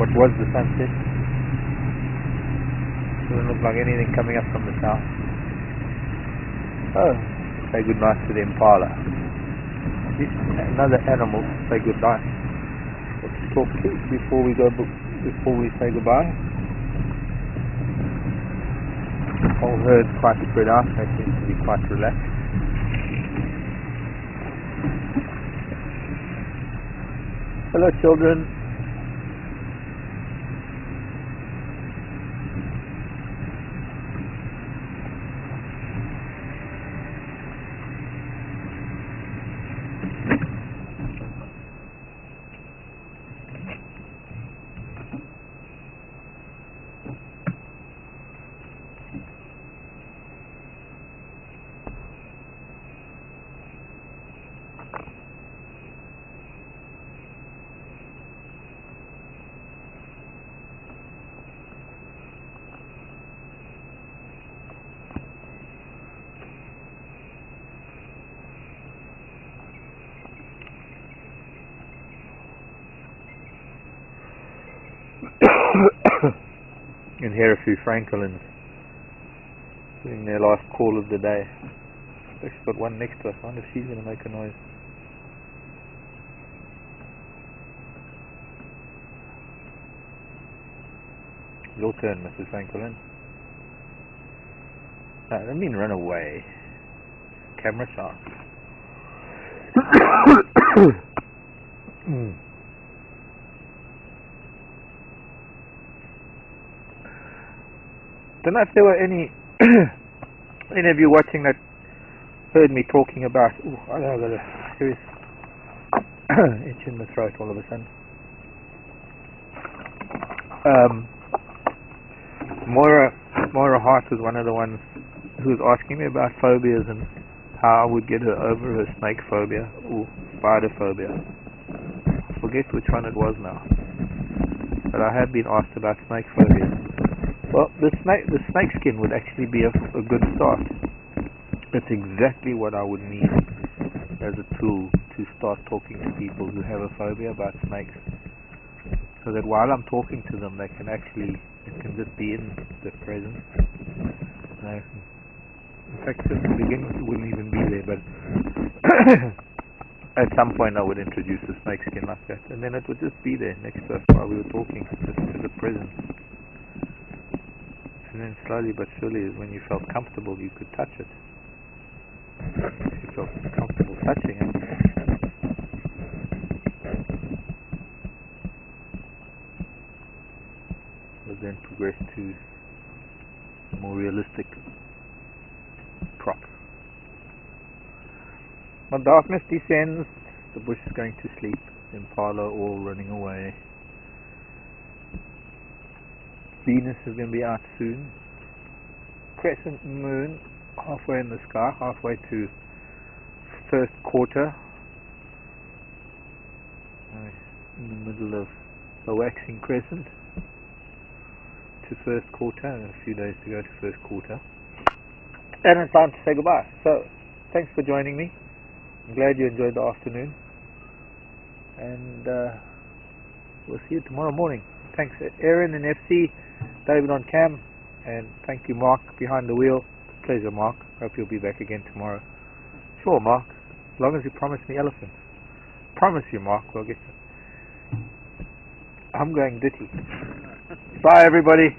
A: What was the sunset? Doesn't look like anything coming up from the south. Oh, say goodnight to the impala. This is another animal to say goodnight. Let's talk to before we say goodbye. Whole herd quite spread out. They seem to be quite relaxed. Hello, children. And hear a few francolins doing their last call of the day. She's got one next to us. I wonder if she's going to make a noise. Your turn, Mrs. Francolin. No, I mean run away. Camera sharp. Don't know if there were any of you watching that heard me talking about. Oh, I got a serious itch in the throat all of a sudden. Moira Hart was one of the ones who was asking me about phobias and how I would get her over her snake phobia or spider phobia. I forget which one it was now, but I have been asked about snake phobia. Well, the snake skin would actually be a good start. It's exactly what I would need as a tool to start talking to people who have a phobia about snakes, so that while I'm talking to them, it can just be in the present. In fact, at the beginning it wouldn't even be there, but at some point I would introduce the snake skin like that, and then it would just be there next to us while we were talking, just as a present. And then slowly but surely, when you felt comfortable, you could touch it. If you felt comfortable touching it, we'll then progress to a more realistic prop. When darkness descends, the bush is going to sleep, impala all running away. Venus is going to be out soon. Crescent moon halfway in the sky, halfway to first quarter. In the middle of the waxing crescent to first quarter, and a few days to go to first quarter. And it's time to say goodbye. So, thanks for joining me. I'm glad you enjoyed the afternoon. And we'll see you tomorrow morning. Thanks, Aaron and FC, David on cam, and thank you, Mark, behind the wheel. Pleasure, Mark. Hope you'll be back again tomorrow. Sure, Mark. As long as you promise me elephants. Promise you, Mark, we'll get you. I'm going ditty. Bye, everybody.